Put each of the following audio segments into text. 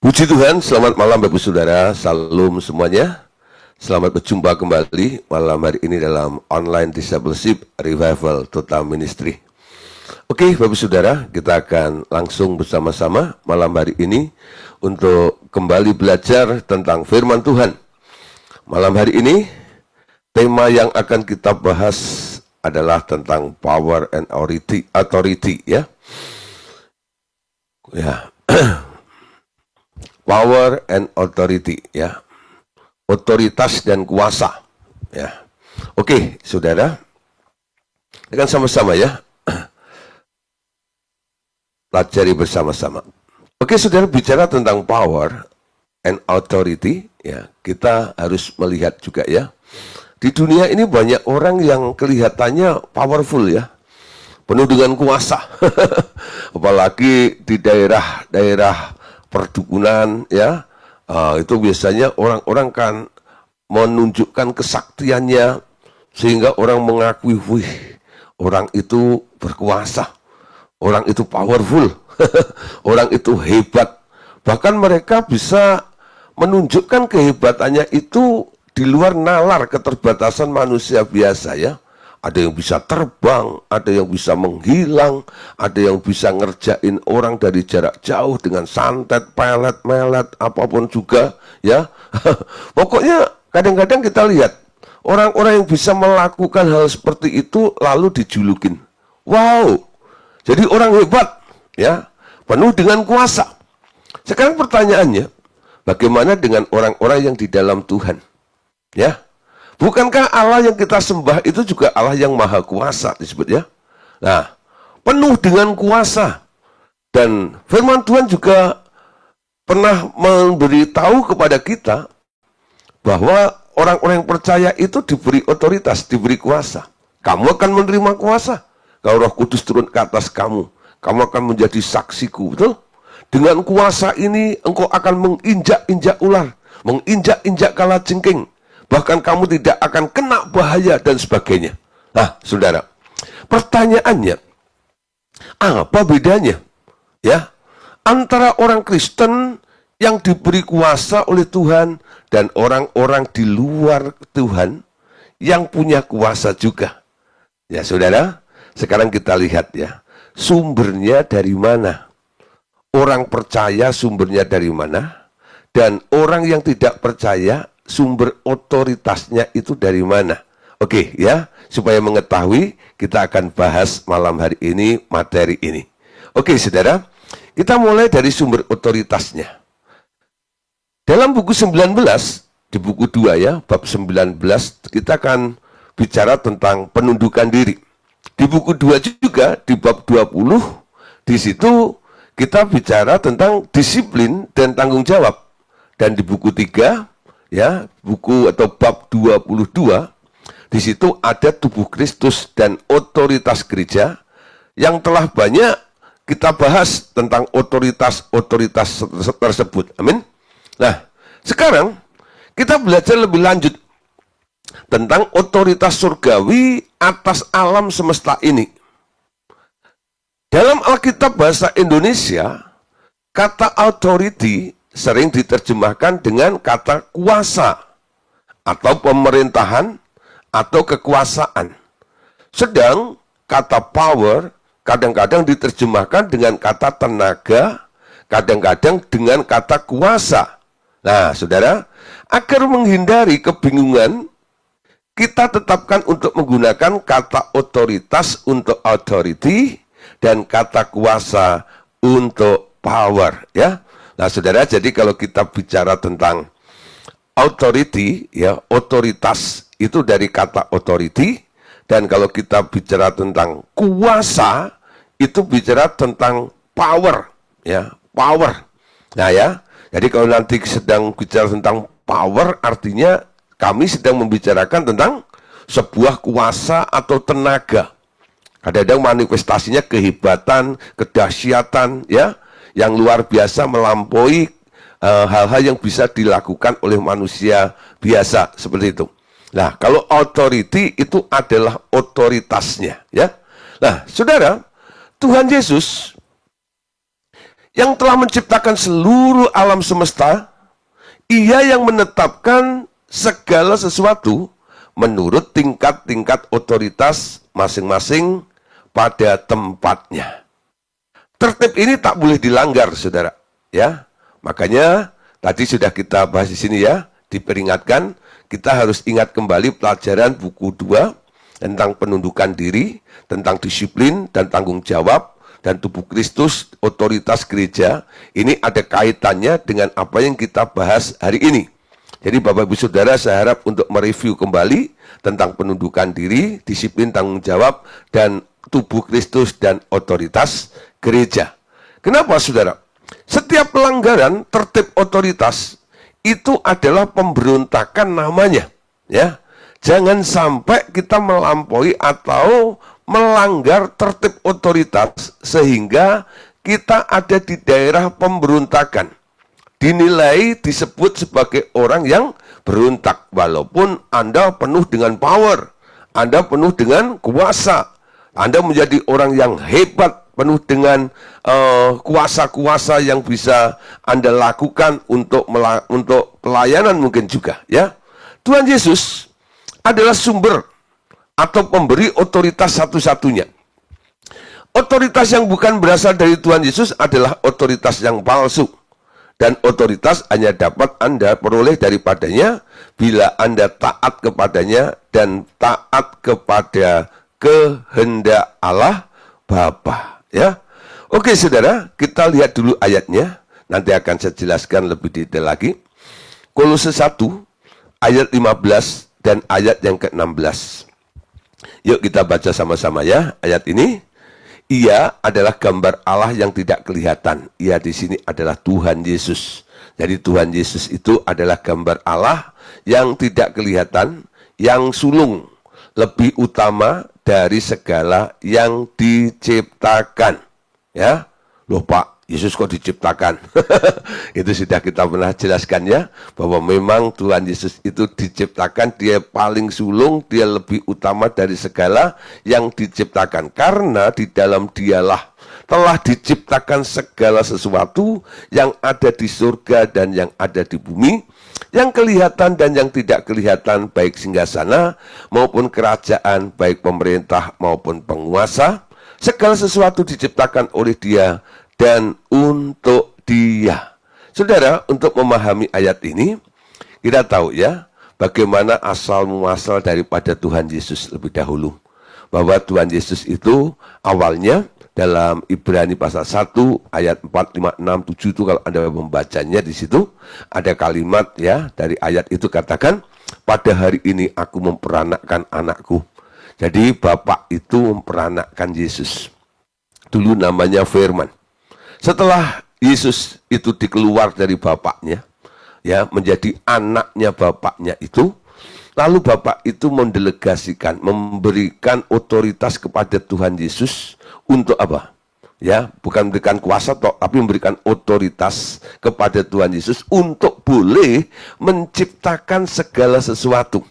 Puji Tuhan, selamat malam Bapak Saudara, salam semuanya. Selamat berjumpa kembali malam hari ini dalam Online Discipleship Revival Total Ministry. Oke Bapak Saudara, kita akan langsung bersama-sama malam hari ini untuk kembali belajar tentang firman Tuhan. Malam hari ini, tema yang akan kita bahas adalah tentang power and authority ya. Power and authority ya. Otoritas dan kuasa ya. Oke, Saudara. Kita sama-sama ya. Pelajari bersama-sama. Oke, Saudara, bicara tentang power and authority ya, kita harus melihat juga ya. Di dunia ini banyak orang yang kelihatannya powerful ya. Penuh dengan kuasa. Apalagi di daerah-daerah perdukunan ya, itu biasanya orang-orang kan menunjukkan kesaktiannya sehingga orang mengakui, wih, orang itu berkuasa, orang itu powerful, orang itu hebat. Bahkan mereka bisa menunjukkan kehebatannya itu di luar nalar keterbatasan manusia biasa ya. Ada yang bisa terbang, ada yang bisa menghilang, ada yang bisa ngerjain orang dari jarak jauh dengan santet, pelet, melet, apapun juga, ya. Pokoknya kadang-kadang kita lihat, orang-orang yang bisa melakukan hal seperti itu lalu dijulukin. Wow, jadi orang hebat, ya, penuh dengan kuasa. Sekarang pertanyaannya, bagaimana dengan orang-orang yang di dalam Tuhan? Ya. Bukankah Allah yang kita sembah itu juga Allah yang maha kuasa disebut ya? Nah, penuh dengan kuasa. Dan firman Tuhan juga pernah memberitahu kepada kita bahwa orang-orang yang percaya itu diberi otoritas, diberi kuasa. Kamu akan menerima kuasa. Kalau Roh Kudus turun ke atas kamu, kamu akan menjadi saksiku, betul? Dengan kuasa ini engkau akan menginjak-injak ular, menginjak-injak kalajengking. Bahkan kamu tidak akan kena bahaya dan sebagainya. Nah, saudara, pertanyaannya, apa bedanya? Ya, antara orang Kristen yang diberi kuasa oleh Tuhan dan orang-orang di luar Tuhan yang punya kuasa juga. Ya, saudara, sekarang kita lihat ya, sumbernya dari mana? Orang percaya sumbernya dari mana? Dan orang yang tidak percaya sumber otoritasnya itu dari mana? Oke ya, supaya mengetahui kita akan bahas malam hari ini materi ini. Oke saudara, kita mulai dari sumber otoritasnya. Dalam buku 19, di buku 2 ya, bab 19, kita akan bicara tentang penundukan diri. Di buku 2 juga, di bab 20, di situ kita bicara tentang disiplin dan tanggung jawab. Dan di buku 3, ya, buku atau bab 22, di situ ada tubuh Kristus dan otoritas gereja yang telah banyak kita bahas tentang otoritas-otoritas tersebut. Amin. Nah, sekarang kita belajar lebih lanjut tentang otoritas surgawi atas alam semesta ini. Dalam Alkitab bahasa Indonesia, kata authority sering diterjemahkan dengan kata kuasa atau pemerintahan atau kekuasaan. Sedang kata power kadang-kadang diterjemahkan dengan kata tenaga, kadang-kadang dengan kata kuasa. Nah, saudara, agar menghindari kebingungan, kita tetapkan untuk menggunakan kata otoritas untuk authority dan kata kuasa untuk power, ya. Nah, saudara, jadi kalau kita bicara tentang authority, ya, otoritas itu dari kata authority, dan kalau kita bicara tentang kuasa, itu bicara tentang power, ya, power. Nah, ya, jadi kalau nanti sedang bicara tentang power, artinya kami sedang membicarakan tentang sebuah kuasa atau tenaga. Kadang-kadang manifestasinya kehebatan, kedahsyatan, ya, yang luar biasa melampaui hal-hal yang bisa dilakukan oleh manusia biasa seperti itu. Nah, kalau authority itu adalah otoritasnya, ya. Nah, saudara, Tuhan Yesus yang telah menciptakan seluruh alam semesta, Ia yang menetapkan segala sesuatu menurut tingkat-tingkat otoritas masing-masing pada tempatnya. Tertib ini tak boleh dilanggar, saudara. Ya, makanya tadi sudah kita bahas di sini ya, diperingatkan kita harus ingat kembali pelajaran buku 2 tentang penundukan diri, tentang disiplin dan tanggung jawab, dan tubuh Kristus, otoritas gereja. Ini ada kaitannya dengan apa yang kita bahas hari ini. Jadi Bapak Ibu Saudara, saya harap untuk mereview kembali tentang penundukan diri, disiplin, tanggung jawab, dan tubuh Kristus dan otoritas gereja. Kenapa, saudara? Setiap pelanggaran tertib otoritas itu adalah pemberontakan namanya. Ya, jangan sampai kita melampaui atau melanggar tertib otoritas sehingga kita ada di daerah pemberontakan. Dinilai disebut sebagai orang yang berontak, walaupun Anda penuh dengan power, Anda penuh dengan kuasa, Anda menjadi orang yang hebat, penuh dengan kuasa-kuasa yang bisa Anda lakukan untuk pelayanan mungkin juga. Ya, Tuhan Yesus adalah sumber atau pemberi otoritas satu-satunya. Otoritas yang bukan berasal dari Tuhan Yesus adalah otoritas yang palsu. Dan otoritas hanya dapat Anda peroleh daripadanya bila Anda taat kepadanya dan taat kepada kehendak Allah Bapa. Ya, oke saudara, kita lihat dulu ayatnya. Nanti akan saya jelaskan lebih detail lagi. Kolose 1 ayat 15 dan ayat yang ke-16. Yuk kita baca sama-sama ya ayat ini. Ia adalah gambar Allah yang tidak kelihatan. Ia di sini adalah Tuhan Yesus. Jadi Tuhan Yesus itu adalah gambar Allah yang tidak kelihatan, yang sulung, lebih utama dari segala yang diciptakan. Ya, loh Pak, Yesus kok diciptakan? Itu sudah kita pernah jelaskan ya, bahwa memang Tuhan Yesus itu diciptakan, dia paling sulung, dia lebih utama dari segala yang diciptakan. Karena di dalam dialah telah diciptakan segala sesuatu yang ada di surga dan yang ada di bumi, yang kelihatan dan yang tidak kelihatan, baik singgasana maupun kerajaan, baik pemerintah maupun penguasa. Segala sesuatu diciptakan oleh Dia dan untuk Dia. Saudara, untuk memahami ayat ini, kita tahu ya, bagaimana asal muasal daripada Tuhan Yesus lebih dahulu. Bahwa Tuhan Yesus itu awalnya dalam Ibrani pasal 1 ayat 4, 5, 6, 7 itu kalau Anda membacanya di situ ada kalimat ya dari ayat itu katakan, pada hari ini aku memperanakkan anakku. Jadi Bapak itu memperanakkan Yesus. Dulu namanya Firman. Setelah Yesus itu dikeluar dari Bapaknya, ya menjadi anaknya Bapaknya itu, lalu Bapak itu mendelegasikan, memberikan otoritas kepada Tuhan Yesus untuk apa? Ya, bukan memberikan kuasa tapi memberikan otoritas kepada Tuhan Yesus untuk boleh menciptakan segala sesuatu.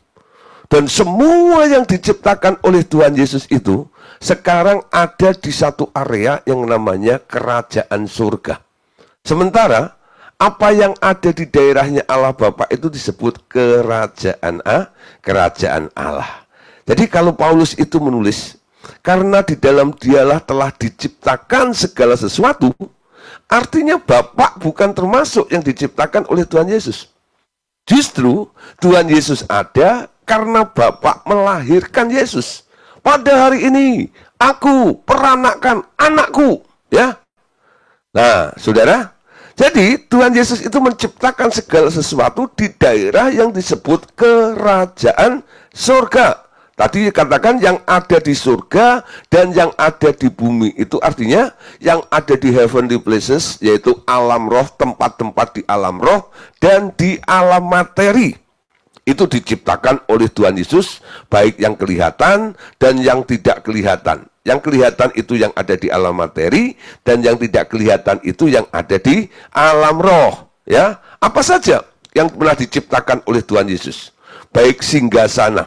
Dan semua yang diciptakan oleh Tuhan Yesus itu sekarang ada di satu area yang namanya kerajaan surga. Sementara apa yang ada di daerahnya Allah Bapa itu disebut kerajaan Allah. Jadi kalau Paulus itu menulis, karena di dalam dialah telah diciptakan segala sesuatu, artinya Bapa bukan termasuk yang diciptakan oleh Tuhan Yesus. Justru Tuhan Yesus ada karena Bapa melahirkan Yesus. Pada hari ini aku peranakkan anakku, ya. Nah, saudara, jadi Tuhan Yesus itu menciptakan segala sesuatu di daerah yang disebut kerajaan surga. Tadi katakan yang ada di surga dan yang ada di bumi. Itu artinya yang ada di heavenly places, yaitu alam roh, tempat-tempat di alam roh dan di alam materi. Itu diciptakan oleh Tuhan Yesus, baik yang kelihatan dan yang tidak kelihatan. Yang kelihatan itu yang ada di alam materi, dan yang tidak kelihatan itu yang ada di alam roh. Ya, apa saja yang pernah diciptakan oleh Tuhan Yesus? Baik singgasana.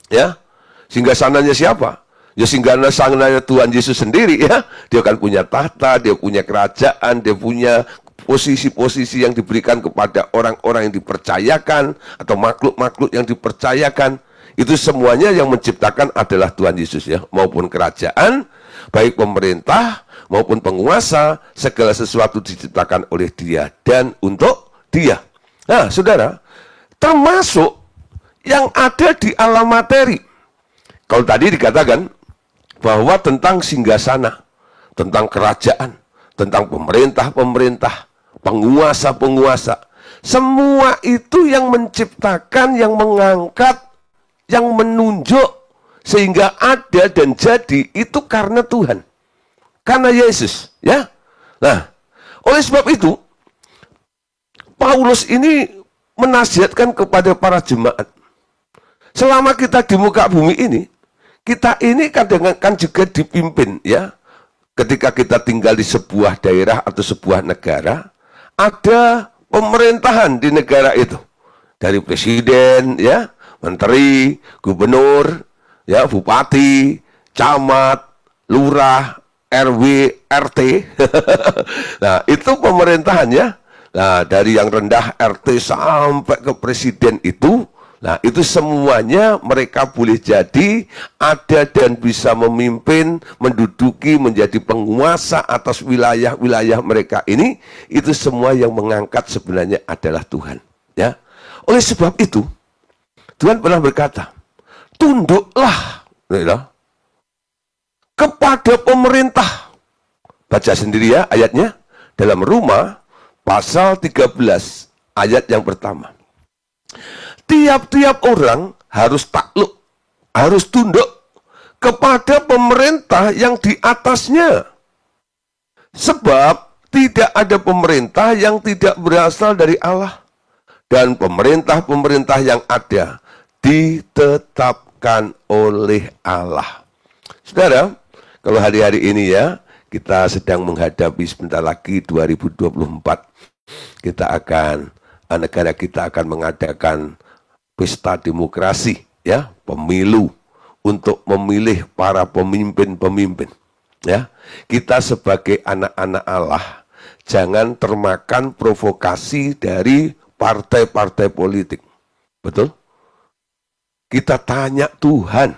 Ya, singgasananya siapa? Ya singgahnya sanggahnya Tuhan Yesus sendiri ya. Dia akan punya tahta, dia punya kerajaan, dia punya posisi-posisi yang diberikan kepada orang-orang yang dipercayakan atau makhluk-makhluk yang dipercayakan. Itu semuanya yang menciptakan adalah Tuhan Yesus ya. Maupun kerajaan, baik pemerintah maupun penguasa, segala sesuatu diciptakan oleh Dia dan untuk Dia. Nah, saudara, termasuk yang ada di alam materi. Kalau tadi dikatakan bahwa tentang singgasana, tentang kerajaan, tentang pemerintah-pemerintah, penguasa-penguasa, semua itu yang menciptakan, yang mengangkat, yang menunjuk, sehingga ada dan jadi, itu karena Tuhan. Karena Yesus, ya. Nah, oleh sebab itu, Paulus ini menasihatkan kepada para jemaat, selama kita di muka bumi ini, kita ini kadang kan juga dipimpin ya. Ketika kita tinggal di sebuah daerah atau sebuah negara, ada pemerintahan di negara itu. Dari presiden ya, menteri, gubernur, ya, bupati, camat, lurah, RW, RT. Nah, itu pemerintahannya. Nah, dari yang rendah RT sampai ke presiden itu, nah, itu semuanya mereka boleh jadi ada dan bisa memimpin, menduduki, menjadi penguasa atas wilayah-wilayah mereka ini. Itu semua yang mengangkat sebenarnya adalah Tuhan. Ya, oleh sebab itu, Tuhan pernah berkata, tunduklah kepada pemerintah. Baca sendiri ya ayatnya, dalam Roma pasal 13 ayat yang pertama. Tiap-tiap orang harus takluk, harus tunduk kepada pemerintah yang di atasnya. Sebab tidak ada pemerintah yang tidak berasal dari Allah. Dan pemerintah-pemerintah yang ada ditetapkan oleh Allah. Saudara, kalau hari-hari ini ya, kita sedang menghadapi sebentar lagi 2024. Negara kita akan mengadakan pesta demokrasi, ya, pemilu untuk memilih para pemimpin-pemimpin. Ya, kita sebagai anak-anak Allah jangan termakan provokasi dari partai-partai politik. Betul? Kita tanya Tuhan,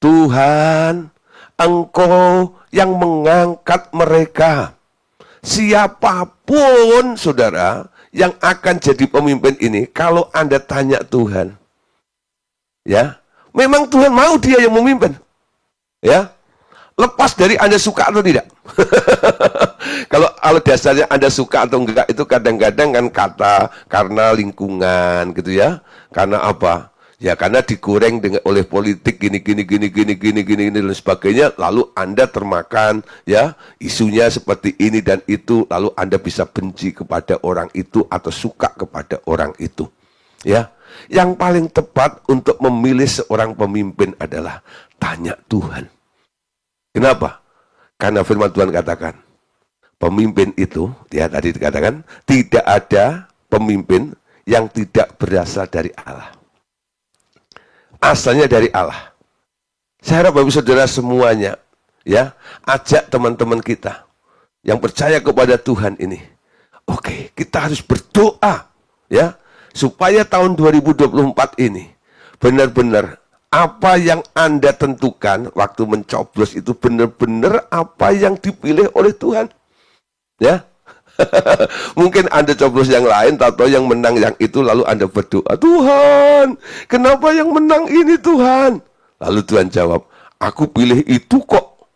Tuhan, Engkau yang mengangkat mereka. Siapapun saudara yang akan jadi pemimpin ini, kalau Anda tanya Tuhan, ya, memang Tuhan mau dia yang memimpin, ya, lepas dari Anda suka atau tidak. Kalau dasarnya Anda suka atau enggak, itu kadang-kadang kan karena lingkungan gitu ya, karena apa? Ya karena digoreng oleh politik gini dan sebagainya, lalu Anda termakan ya isunya seperti ini dan itu, lalu Anda bisa benci kepada orang itu atau suka kepada orang itu. Ya, yang paling tepat untuk memilih seorang pemimpin adalah tanya Tuhan. Kenapa? Karena firman Tuhan katakan, pemimpin itu, ya tadi dikatakan, tidak ada pemimpin yang tidak berasal dari Allah. Asalnya dari Allah. Saya harap Bapak Saudara semuanya, ya, ajak teman-teman kita yang percaya kepada Tuhan ini. Oke, kita harus berdoa, ya, supaya tahun 2024 ini benar-benar apa yang Anda tentukan waktu mencoblos itu benar-benar apa yang dipilih oleh Tuhan. Ya. Mungkin Anda coblos yang lain, atau yang menang yang itu, lalu Anda berdoa, Tuhan, kenapa yang menang ini Tuhan? Lalu Tuhan jawab, aku pilih itu kok.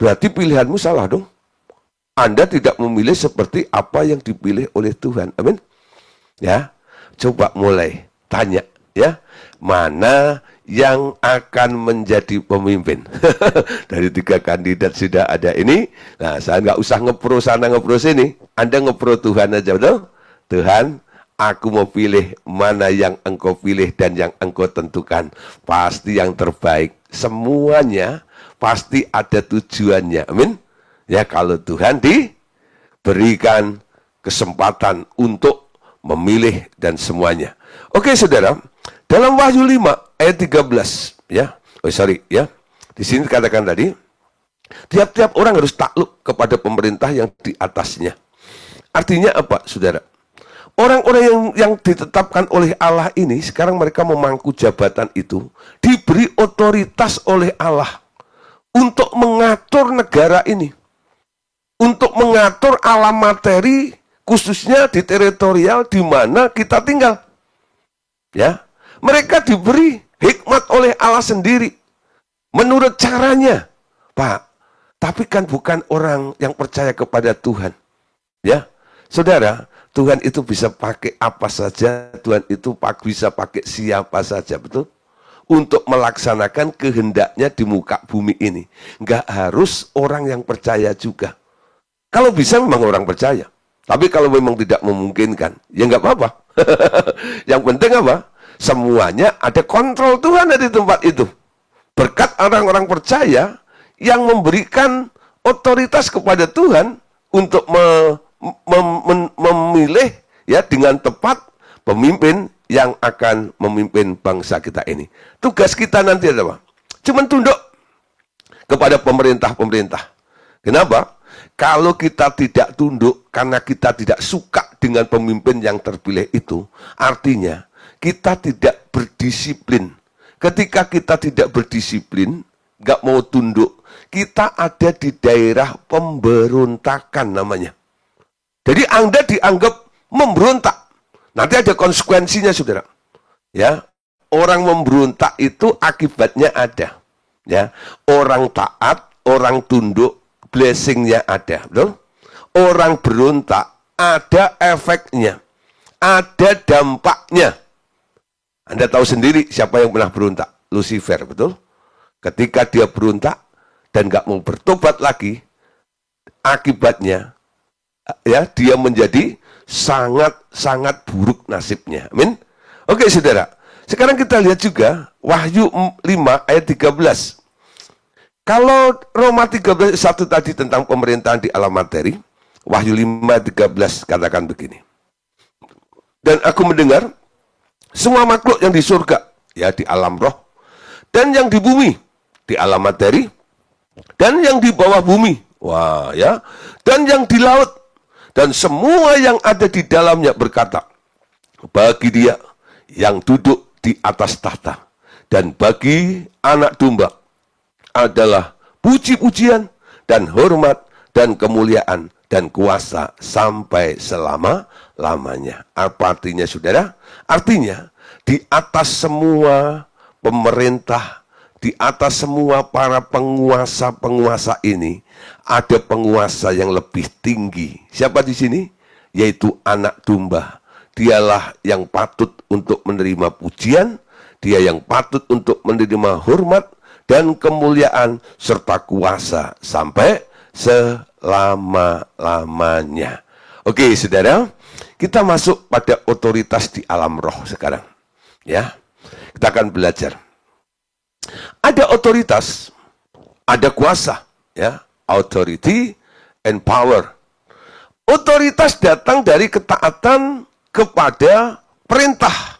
Berarti pilihanmu salah dong. Anda tidak memilih seperti apa yang dipilih oleh Tuhan. Amin. Ya, coba mulai tanya, ya, mana yang akan menjadi pemimpin. Dari 3 kandidat sudah ada ini. Nah, saya nggak usah ngepro sana ngepro sini. Anda ngepro Tuhan aja, betul? Tuhan, aku mau pilih mana yang Engkau pilih dan yang Engkau tentukan. Pasti yang terbaik. Semuanya pasti ada tujuannya. Amin. Ya, kalau Tuhan diberikan kesempatan untuk memilih dan semuanya. Oke, saudara. Dalam Wahyu 5 ayat 13, ya. Oh sorry ya. Di sini dikatakan tadi, tiap-tiap orang harus takluk kepada pemerintah yang di atasnya. Artinya apa, saudara? Orang-orang yang ditetapkan oleh Allah ini, sekarang mereka memangku jabatan itu, diberi otoritas oleh Allah untuk mengatur negara ini. Untuk mengatur alam materi, khususnya di teritorial di mana kita tinggal. Ya, mereka diberi hikmat oleh Allah sendiri. Menurut caranya, Pak. Tapi kan bukan orang yang percaya kepada Tuhan. Ya, saudara, Tuhan itu bisa pakai apa saja, Tuhan itu bisa pakai siapa saja, betul? Untuk melaksanakan kehendaknya di muka bumi ini. Nggak harus orang yang percaya juga. Kalau bisa memang orang percaya. Tapi kalau memang tidak memungkinkan, ya nggak apa-apa. Yang penting apa? Semuanya ada kontrol Tuhan di tempat itu. Berkat orang-orang percaya yang memberikan otoritas kepada Tuhan untuk memilih ya dengan tepat pemimpin yang akan memimpin bangsa kita ini. Tugas kita nanti adalah cuma tunduk kepada pemerintah-pemerintah. Kenapa? Kalau kita tidak tunduk karena kita tidak suka dengan pemimpin yang terpilih itu, artinya kita tidak berdisiplin. Ketika kita tidak berdisiplin, nggak mau tunduk, kita ada di daerah pemberontakan namanya. Jadi Anda dianggap memberontak. Nanti ada konsekuensinya, saudara. Ya, orang memberontak itu akibatnya ada. Ya, orang taat, orang tunduk, blessingnya ada, betul? Orang berontak, ada efeknya, ada dampaknya. Anda tahu sendiri siapa yang pernah berontak? Lucifer, betul? Ketika dia berontak dan nggak mau bertobat lagi, akibatnya, ya dia menjadi sangat-sangat buruk nasibnya. Amin. Oke, saudara. Sekarang kita lihat juga Wahyu 5 ayat 13. Kalau Roma 13 satu tadi tentang pemerintahan di alam materi, Wahyu 5:13 katakan begini. Dan aku mendengar semua makhluk yang di surga, ya di alam roh, dan yang di bumi, di alam materi, dan yang di bawah bumi, wah ya, dan yang di laut, dan semua yang ada di dalamnya berkata, bagi Dia yang duduk di atas tahta, dan bagi Anak Domba, adalah puji-pujian dan hormat dan kemuliaan dan kuasa sampai selama-lamanya. Apa artinya, saudara? Artinya, di atas semua pemerintah, di atas semua para penguasa-penguasa ini, ada penguasa yang lebih tinggi. Siapa di sini? Yaitu Anak Domba. Dialah yang patut untuk menerima pujian, dia yang patut untuk menerima hormat, dan kemuliaan serta kuasa sampai selama-lamanya. Oke, saudara, kita masuk pada otoritas di alam roh sekarang. Ya, kita akan belajar. Ada otoritas, ada kuasa, ya, authority and power. Otoritas datang dari ketaatan kepada perintah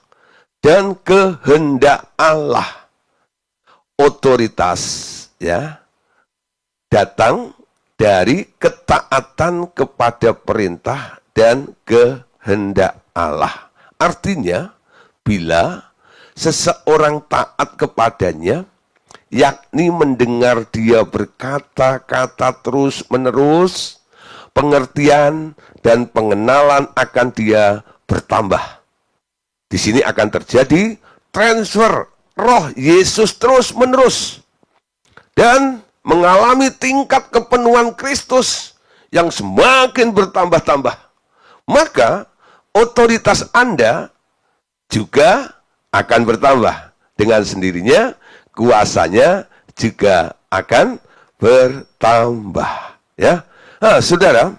dan kehendak Allah. Otoritas ya datang dari ketaatan kepada perintah dan kehendak Allah. Artinya, bila seseorang taat kepadanya, yakni mendengar dia berkata-kata terus-menerus, pengertian dan pengenalan akan dia bertambah. Di sini akan terjadi transfer roh Yesus terus-menerus dan mengalami tingkat kepenuhan Kristus yang semakin bertambah-tambah. Maka otoritas Anda juga akan bertambah. Dengan sendirinya kuasanya juga akan bertambah. Ya, nah, saudara,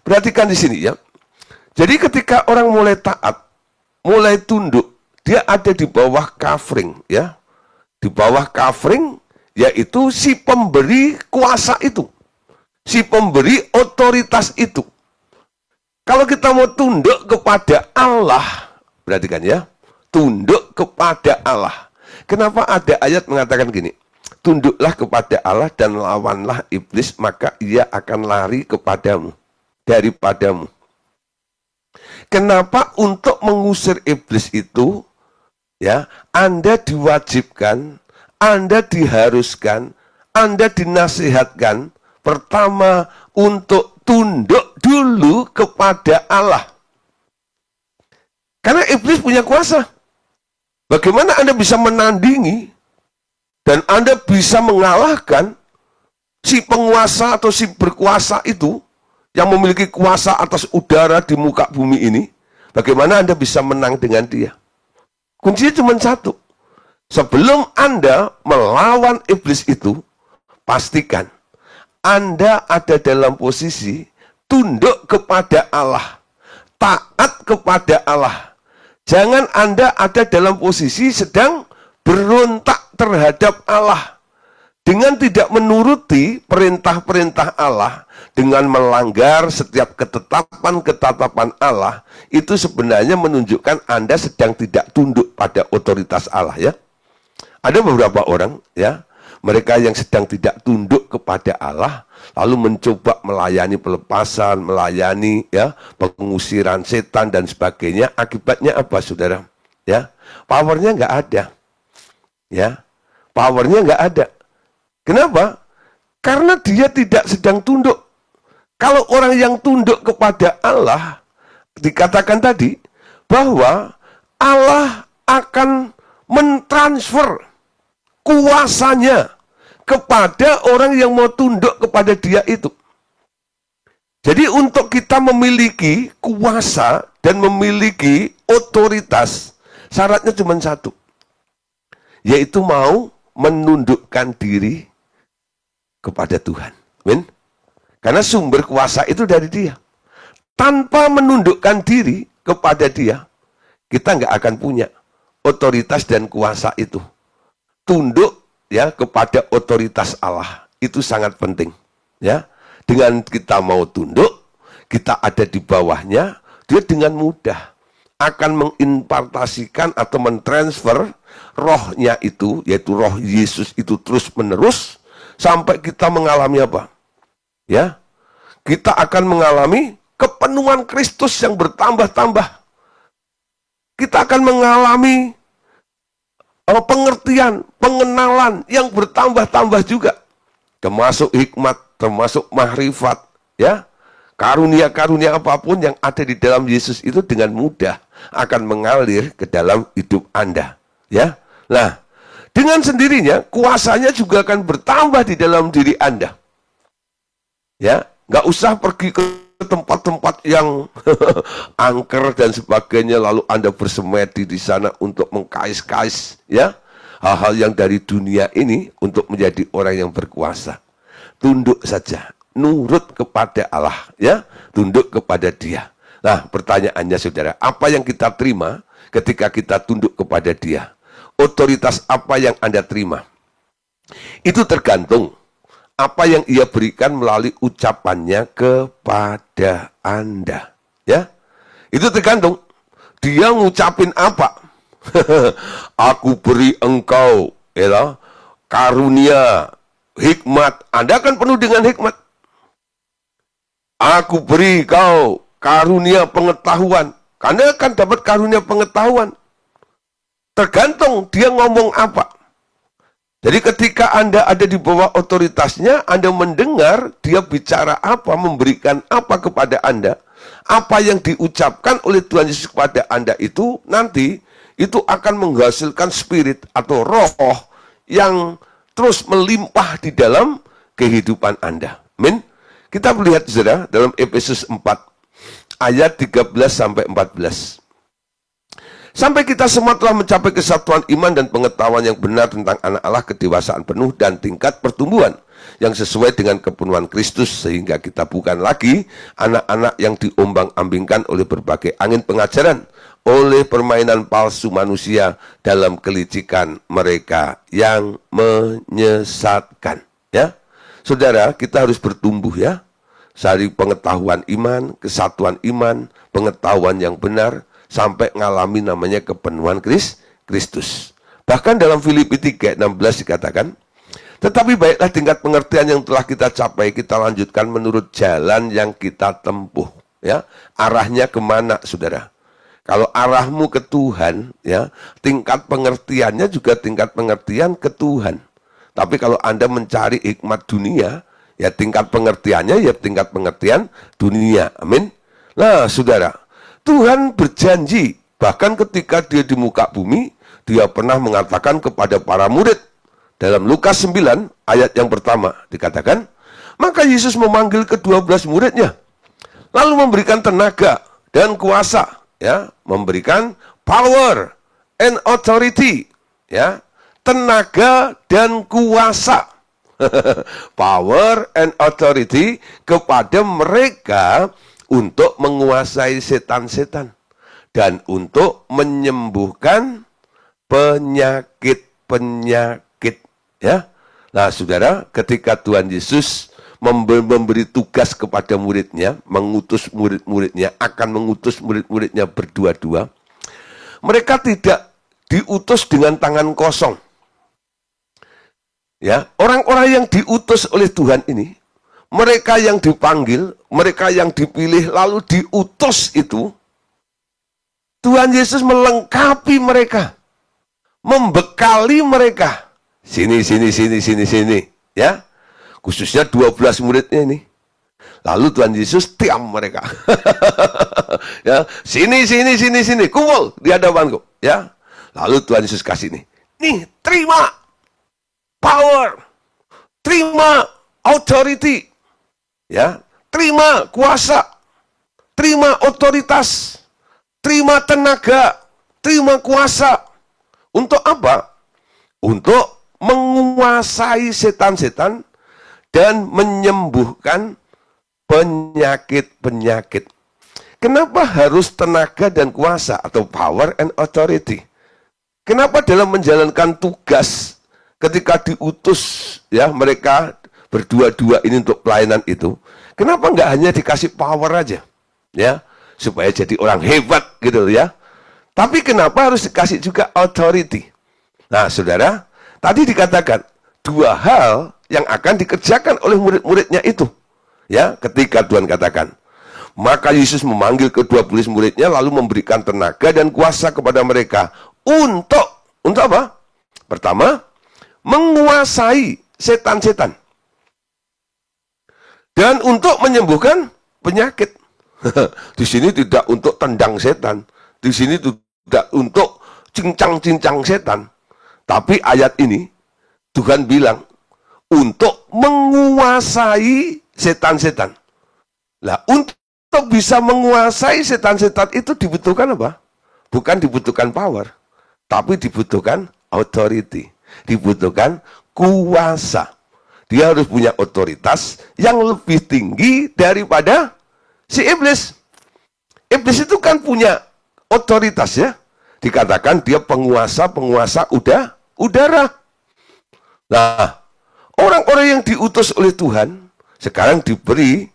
perhatikan di sini ya. Jadi ketika orang mulai taat, mulai tunduk, dia ada di bawah covering, ya. Di bawah covering, yaitu si pemberi kuasa itu. Si pemberi otoritas itu. Kalau kita mau tunduk kepada Allah, perhatikan ya, tunduk kepada Allah. Kenapa ada ayat mengatakan gini? tunduklah kepada Allah dan lawanlah iblis, maka ia akan lari kepadamu, daripadamu. Kenapa untuk mengusir iblis itu, ya, Anda diwajibkan, Anda diharuskan, Anda dinasihatkan, pertama untuk tunduk dulu kepada Allah. Karena iblis punya kuasa. Bagaimana Anda bisa menandingi dan Anda bisa mengalahkan si penguasa atau si berkuasa itu yang memiliki kuasa atas udara di muka bumi ini? Bagaimana Anda bisa menang dengan dia? Kuncinya cuma satu. Sebelum Anda melawan iblis itu, pastikan Anda ada dalam posisi tunduk kepada Allah, taat kepada Allah. Jangan Anda ada dalam posisi sedang berontak terhadap Allah dengan tidak menuruti perintah-perintah Allah, dengan melanggar setiap ketetapan-ketetapan Allah. Itu sebenarnya menunjukkan Anda sedang tidak tunduk pada otoritas Allah, ya. Ada beberapa orang, ya, mereka yang sedang tidak tunduk kepada Allah, lalu mencoba melayani pelepasan, melayani, ya, pengusiran setan dan sebagainya. Akibatnya apa, saudara? Ya, powernya nggak ada. Ya, powernya nggak ada. Kenapa? Karena dia tidak sedang tunduk. Kalau orang yang tunduk kepada Allah, dikatakan tadi bahwa Allah akan mentransfer kuasanya kepada orang yang mau tunduk kepada dia itu. Jadi untuk kita memiliki kuasa dan memiliki otoritas, syaratnya cuma satu, yaitu mau menundukkan diri kepada Tuhan. Amin. Karena sumber kuasa itu dari dia. Tanpa menundukkan diri kepada dia, kita nggak akan punya otoritas dan kuasa itu. Tunduk, ya, kepada otoritas Allah itu sangat penting, ya. Dengan kita mau tunduk, kita ada di bawahnya, dia dengan mudah akan mengimpartasikan atau mentransfer rohnya itu, yaitu roh Yesus itu terus menerus sampai kita mengalami apa? Ya, kita akan mengalami kepenuhan Kristus yang bertambah-tambah. Kita akan mengalami pengertian, pengenalan yang bertambah-tambah juga. Termasuk hikmat, termasuk mahrifat, ya. Karunia-karunia apapun yang ada di dalam Yesus itu dengan mudah akan mengalir ke dalam hidup Anda, ya. Nah, dengan sendirinya kuasanya juga akan bertambah di dalam diri Anda. Ya, nggak usah pergi ke tempat-tempat yang angker dan sebagainya, lalu Anda bersemedi di sana untuk mengkais-kais, ya, hal-hal yang dari dunia ini untuk menjadi orang yang berkuasa. Tunduk saja, nurut kepada Allah, ya, tunduk kepada Dia. Nah, pertanyaannya, saudara, apa yang kita terima ketika kita tunduk kepada Dia? Otoritas apa yang Anda terima? Itu tergantung apa yang Ia berikan melalui ucapannya kepada Anda, ya. Itu tergantung dia ngucapin apa. Aku beri engkau, ya, karunia, hikmat. Anda akan penuh dengan hikmat. Aku beri kau karunia pengetahuan. Anda akan dapat karunia pengetahuan. Tergantung dia ngomong apa. Jadi ketika Anda ada di bawah otoritasnya, Anda mendengar dia bicara apa, memberikan apa kepada Anda, apa yang diucapkan oleh Tuhan Yesus kepada Anda itu, nanti itu akan menghasilkan spirit atau roh yang terus melimpah di dalam kehidupan Anda. Amin. Kita melihat, saudara, dalam Efesus 4, ayat 13-14. Sampai kita semua telah mencapai kesatuan iman dan pengetahuan yang benar tentang anak Allah, kedewasaan penuh dan tingkat pertumbuhan yang sesuai dengan kepenuhan Kristus, sehingga kita bukan lagi anak-anak yang diombang-ambingkan oleh berbagai angin pengajaran, oleh permainan palsu manusia dalam kelicikan mereka yang menyesatkan. Ya, saudara, kita harus bertumbuh, ya, dari pengetahuan iman, kesatuan iman, pengetahuan yang benar, sampai ngalami namanya kepenuhan Kristus. Bahkan dalam Filipi 3:16 dikatakan, Tetapi baiklah tingkat pengertian yang telah kita capai, kita lanjutkan menurut jalan yang kita tempuh. Ya, arahnya kemana, saudara? Kalau arahmu ke Tuhan, ya, tingkat pengertiannya juga tingkat pengertian ke Tuhan. Tapi kalau Anda mencari hikmat dunia, ya tingkat pengertiannya ya tingkat pengertian dunia. Amin. Nah, saudara, Tuhan berjanji, bahkan ketika dia di muka bumi, dia pernah mengatakan kepada para murid, dalam Lukas 9 ayat yang pertama dikatakan, maka Yesus memanggil ke-12 muridnya, lalu memberikan tenaga dan kuasa, ya, memberikan power and authority, ya, tenaga dan kuasa, power and authority kepada mereka untuk menguasai setan-setan dan untuk menyembuhkan penyakit-penyakit. Ya, nah saudara, ketika Tuhan Yesus memberi tugas kepada muridnya, mengutus murid-muridnya, akan mengutus murid-muridnya berdua-dua, mereka tidak diutus dengan tangan kosong. Ya, orang-orang yang diutus oleh Tuhan ini, mereka yang dipanggil, mereka yang dipilih lalu diutus itu, Tuhan Yesus melengkapi mereka, membekali mereka. Sini, ya. Khususnya 12 muridnya ini. Lalu Tuhan Yesus tiam mereka. Ya, sini, kumpul di hadapanku, ya. Lalu Tuhan Yesus kasih nih, terima power, terima authority, ya, terima kuasa, terima otoritas, terima tenaga, terima kuasa. Untuk apa? Untuk menguasai setan-setan dan menyembuhkan penyakit-penyakit. Kenapa harus tenaga dan kuasa atau power and authority? Kenapa dalam menjalankan tugas ketika diutus, ya, mereka berdua-dua ini untuk pelayanan itu, kenapa nggak hanya dikasih power aja, ya, supaya jadi orang hebat gitu ya? Tapi kenapa harus dikasih juga authority? Nah, saudara, tadi dikatakan dua hal yang akan dikerjakan oleh murid-muridnya itu. Ya, ketika Tuhan katakan, maka Yesus memanggil ke-12 muridnya lalu memberikan tenaga dan kuasa kepada mereka untuk apa? Pertama, menguasai setan-setan. Dan untuk menyembuhkan penyakit. Di sini tidak untuk tendang setan. Di sini tidak untuk cincang-cincang setan. Tapi ayat ini, Tuhan bilang, untuk menguasai setan-setan. Nah, untuk bisa menguasai setan-setan itu dibutuhkan apa? Bukan dibutuhkan power, tapi dibutuhkan authority. Dibutuhkan kuasa. Dia harus punya otoritas yang lebih tinggi daripada si iblis. Iblis itu kan punya otoritas, ya. Dikatakan dia penguasa udara. Nah, orang-orang yang diutus oleh Tuhan sekarang diberi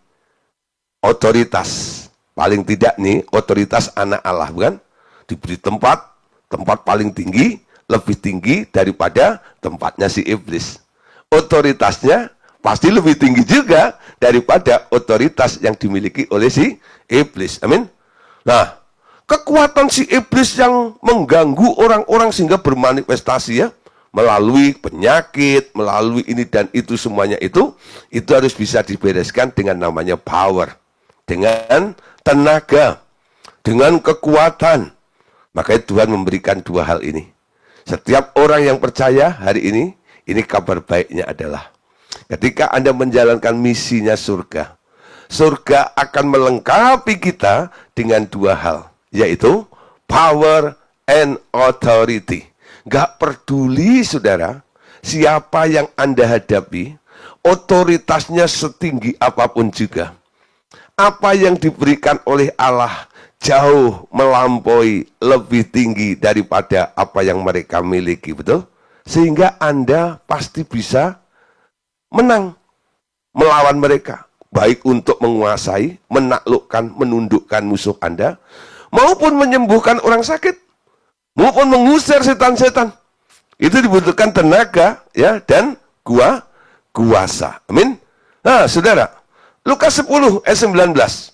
otoritas. Paling tidak nih, otoritas anak Allah, bukan? Diberi tempat paling tinggi, lebih tinggi daripada tempatnya si iblis. Otoritasnya pasti lebih tinggi juga daripada otoritas yang dimiliki oleh si iblis. Amin. Nah, kekuatan si iblis yang mengganggu orang-orang sehingga bermanifestasi, ya, melalui penyakit, melalui ini dan itu semuanya itu harus bisa dibereskan dengan namanya power, dengan tenaga, dengan kekuatan. Makanya Tuhan memberikan dua hal ini. Setiap orang yang percaya hari ini kabar baiknya adalah ketika Anda menjalankan misinya surga, surga akan melengkapi kita dengan dua hal, yaitu power and authority. Gak peduli, saudara, siapa yang Anda hadapi, otoritasnya setinggi apapun juga. Apa yang diberikan oleh Allah jauh melampaui, lebih tinggi daripada apa yang mereka miliki, betul? Sehingga Anda pasti bisa menang melawan mereka. Baik untuk menguasai, menaklukkan, menundukkan musuh Anda, maupun menyembuhkan orang sakit, maupun mengusir setan-setan. Itu dibutuhkan tenaga, ya, dan kuasa. Amin. Nah, saudara, Lukas 10 ayat 19.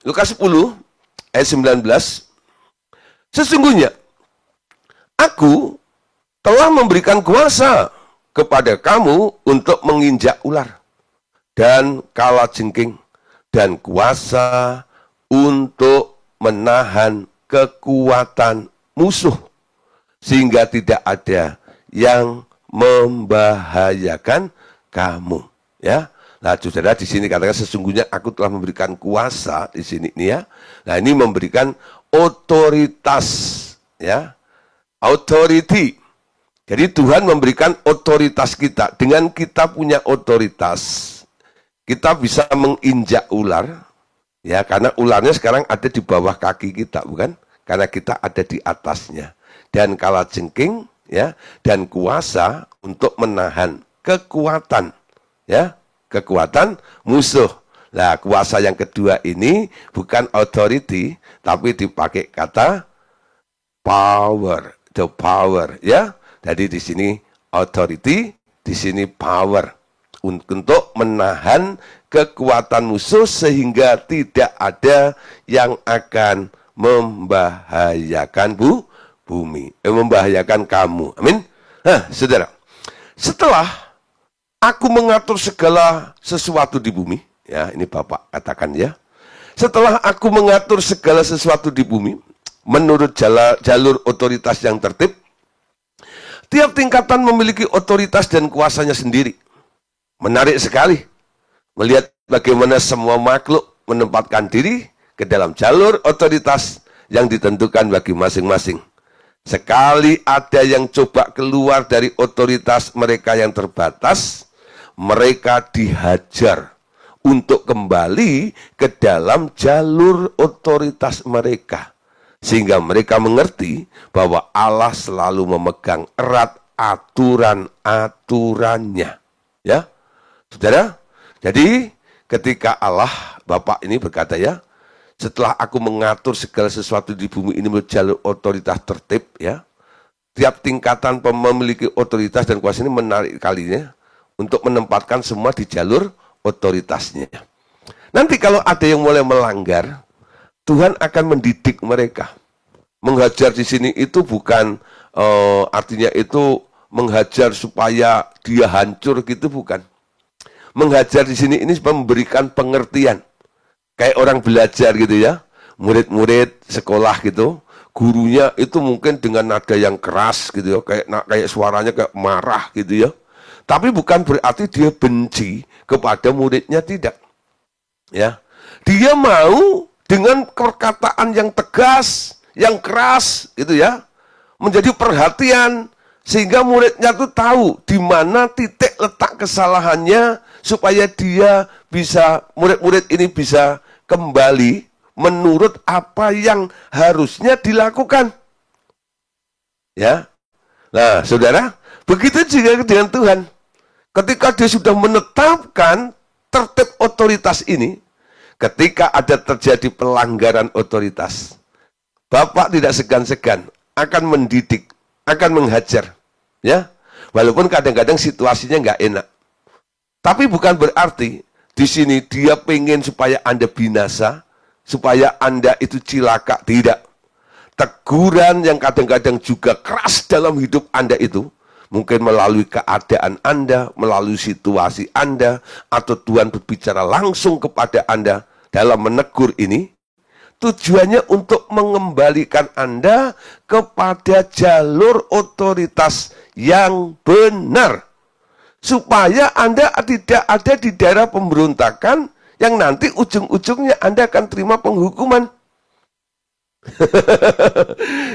Lukas 10 ayat 19. Sesungguhnya aku telah memberikan kuasa kepada kamu untuk menginjak ular dan kalajengking, dan kuasa untuk menahan kekuatan musuh, sehingga tidak ada yang membahayakan kamu. Ya, nah saudara, di sini katakan sesungguhnya aku telah memberikan kuasa di sini nih ya. Nah ini memberikan otoritas, ya, authority. Jadi Tuhan memberikan otoritas kita. Dengan kita punya otoritas, kita bisa menginjak ular, ya, karena ularnya sekarang ada di bawah kaki kita, bukan? Karena kita ada di atasnya. Dan kalajengking, ya, dan kuasa untuk menahan kekuatan, ya, kekuatan musuh. Nah, kuasa yang kedua ini bukan authority, tapi dipakai kata power, the power, ya. Jadi di sini authority, di sini power, untuk menahan kekuatan musuh sehingga tidak ada yang akan membahayakan bumi, membahayakan kamu. Amin. Nah, saudara, setelah aku mengatur segala sesuatu di bumi, ya, ini Bapak katakan ya. Setelah aku mengatur segala sesuatu di bumi menurut jalur otoritas yang tertib, tiap tingkatan memiliki otoritas dan kuasanya sendiri. Menarik sekali melihat bagaimana semua makhluk menempatkan diri ke dalam jalur otoritas yang ditentukan bagi masing-masing. Sekali ada yang coba keluar dari otoritas mereka yang terbatas, mereka dihajar untuk kembali ke dalam jalur otoritas mereka. Sehingga mereka mengerti bahwa Allah selalu memegang erat aturan-aturannya. Ya, saudara, jadi ketika Allah, Bapak ini berkata ya, setelah aku mengatur segala sesuatu di bumi ini menurut jalur otoritas tertib, ya, tiap tingkatan memiliki otoritas dan kuasa. Ini menarik kalinya untuk menempatkan semua di jalur otoritasnya. Nanti kalau ada yang mulai melanggar, Tuhan akan mendidik mereka. Menghajar di sini itu bukan artinya itu menghajar supaya dia hancur gitu, bukan. Menghajar di sini ini memberikan pengertian. Kayak orang belajar gitu ya. Murid-murid sekolah gitu, gurunya itu mungkin dengan nada yang keras gitu ya, kayak suaranya kayak marah gitu ya. Tapi bukan berarti dia benci kepada muridnya, tidak. Ya. Dia mau dengan perkataan yang tegas, yang keras gitu ya, menjadi perhatian sehingga muridnya tuh tahu di mana titik letak kesalahannya supaya dia bisa, murid-murid ini bisa kembali menurut apa yang harusnya dilakukan. Ya. Nah, saudara, begitu juga dengan Tuhan. Ketika dia sudah menetapkan tertib otoritas ini, ketika ada terjadi pelanggaran otoritas, Bapak tidak segan-segan akan mendidik, akan menghajar, ya. Walaupun kadang-kadang situasinya nggak enak, tapi bukan berarti di sini dia pengen supaya Anda binasa, supaya Anda itu cilaka, tidak. Teguran yang kadang-kadang juga keras dalam hidup Anda itu, mungkin melalui keadaan Anda, melalui situasi Anda, atau Tuhan berbicara langsung kepada Anda dalam menegur ini, tujuannya untuk mengembalikan Anda kepada jalur otoritas yang benar. Supaya Anda tidak ada di daerah pemberontakan yang nanti ujung-ujungnya Anda akan terima penghukuman.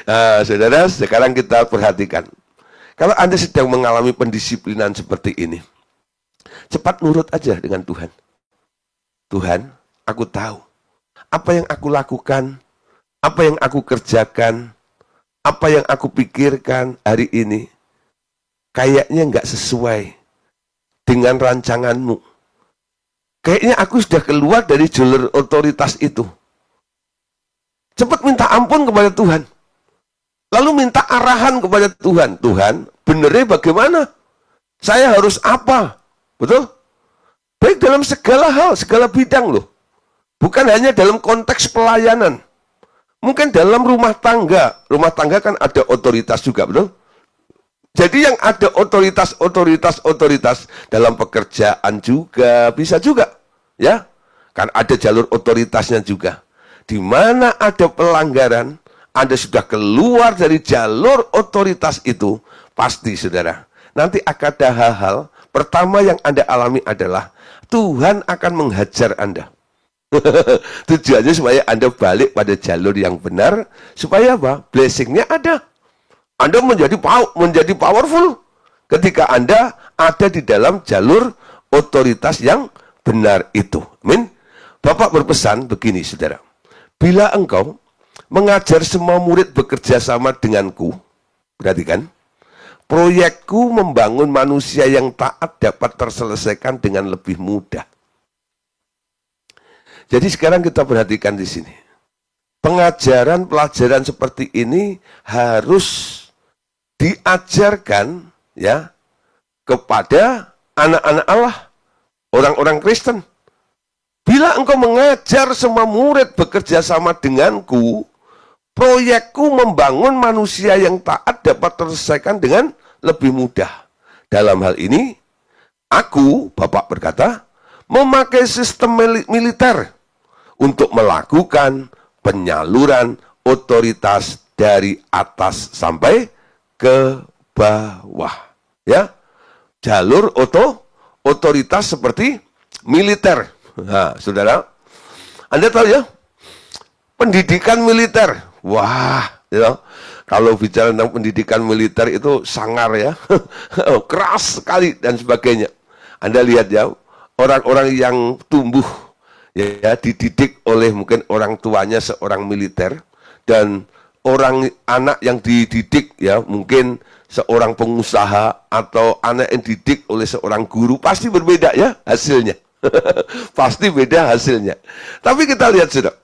Nah, saudara, sekarang kita perhatikan. Kalau Anda sedang mengalami pendisiplinan seperti ini, cepat nurut aja dengan Tuhan. Tuhan, aku tahu apa yang aku lakukan, apa yang aku kerjakan, apa yang aku pikirkan hari ini, kayaknya nggak sesuai dengan rancanganmu. Kayaknya aku sudah keluar dari jalur otoritas itu. Cepat minta ampun kepada Tuhan. Lalu minta arahan kepada Tuhan. Tuhan, benernya bagaimana? Saya harus apa? Betul? Baik dalam segala hal, segala bidang loh. Bukan hanya dalam konteks pelayanan. Mungkin dalam rumah tangga kan ada otoritas juga, betul? Jadi yang ada otoritas dalam pekerjaan juga, bisa juga. Ya, kan ada jalur otoritasnya juga. Di mana ada pelanggaran, Anda sudah keluar dari jalur otoritas itu, pasti saudara. Nanti akan ada hal-hal, pertama yang Anda alami adalah, Tuhan akan menghajar Anda. Tujuannya supaya Anda balik pada jalur yang benar, supaya apa? Blessing-nya ada. Anda menjadi powerful ketika Anda ada di dalam jalur otoritas yang benar itu. Amin. Bapak berpesan begini, saudara. Bila engkau mengajar semua murid bekerja sama denganku, perhatikan, proyekku membangun manusia yang taat dapat terselesaikan dengan lebih mudah. Jadi sekarang kita perhatikan di sini. Pelajaran seperti ini harus diajarkan ya kepada anak-anak Allah, orang-orang Kristen. Bila engkau mengajar semua murid bekerja sama denganku, proyekku membangun manusia yang taat dapat terselesaikan dengan lebih mudah. Dalam hal ini, aku, Bapak berkata, memakai sistem militer untuk melakukan penyaluran otoritas dari atas sampai ke bawah. Ya, jalur otoritas seperti militer. Nah, saudara, Anda tahu ya, pendidikan militer. Wah, ya, kalau bicara tentang pendidikan militer itu sangar ya, keras sekali dan sebagainya. Anda lihat ya, orang-orang yang tumbuh ya dididik oleh mungkin orang tuanya seorang militer, dan anak yang dididik ya mungkin seorang pengusaha, atau anak yang dididik oleh seorang guru, pasti berbeda ya hasilnya. Pasti beda hasilnya. Tapi kita lihat sudah,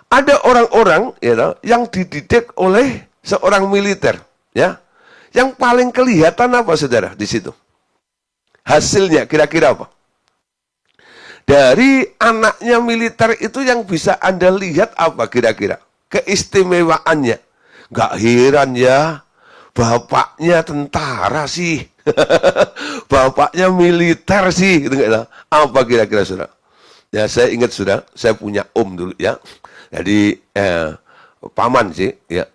ada orang-orang yang dididik oleh seorang militer, ya. Yang paling kelihatan apa saudara di situ? Hasilnya kira-kira apa? Dari anaknya militer itu yang bisa Anda lihat apa kira-kira? Keistimewaannya. Gak heran ya, bapaknya tentara sih. Bapaknya militer sih. Gitu, apa kira-kira saudara? Ya saya ingat sudah, saya punya om dulu ya. Jadi paman sih, ya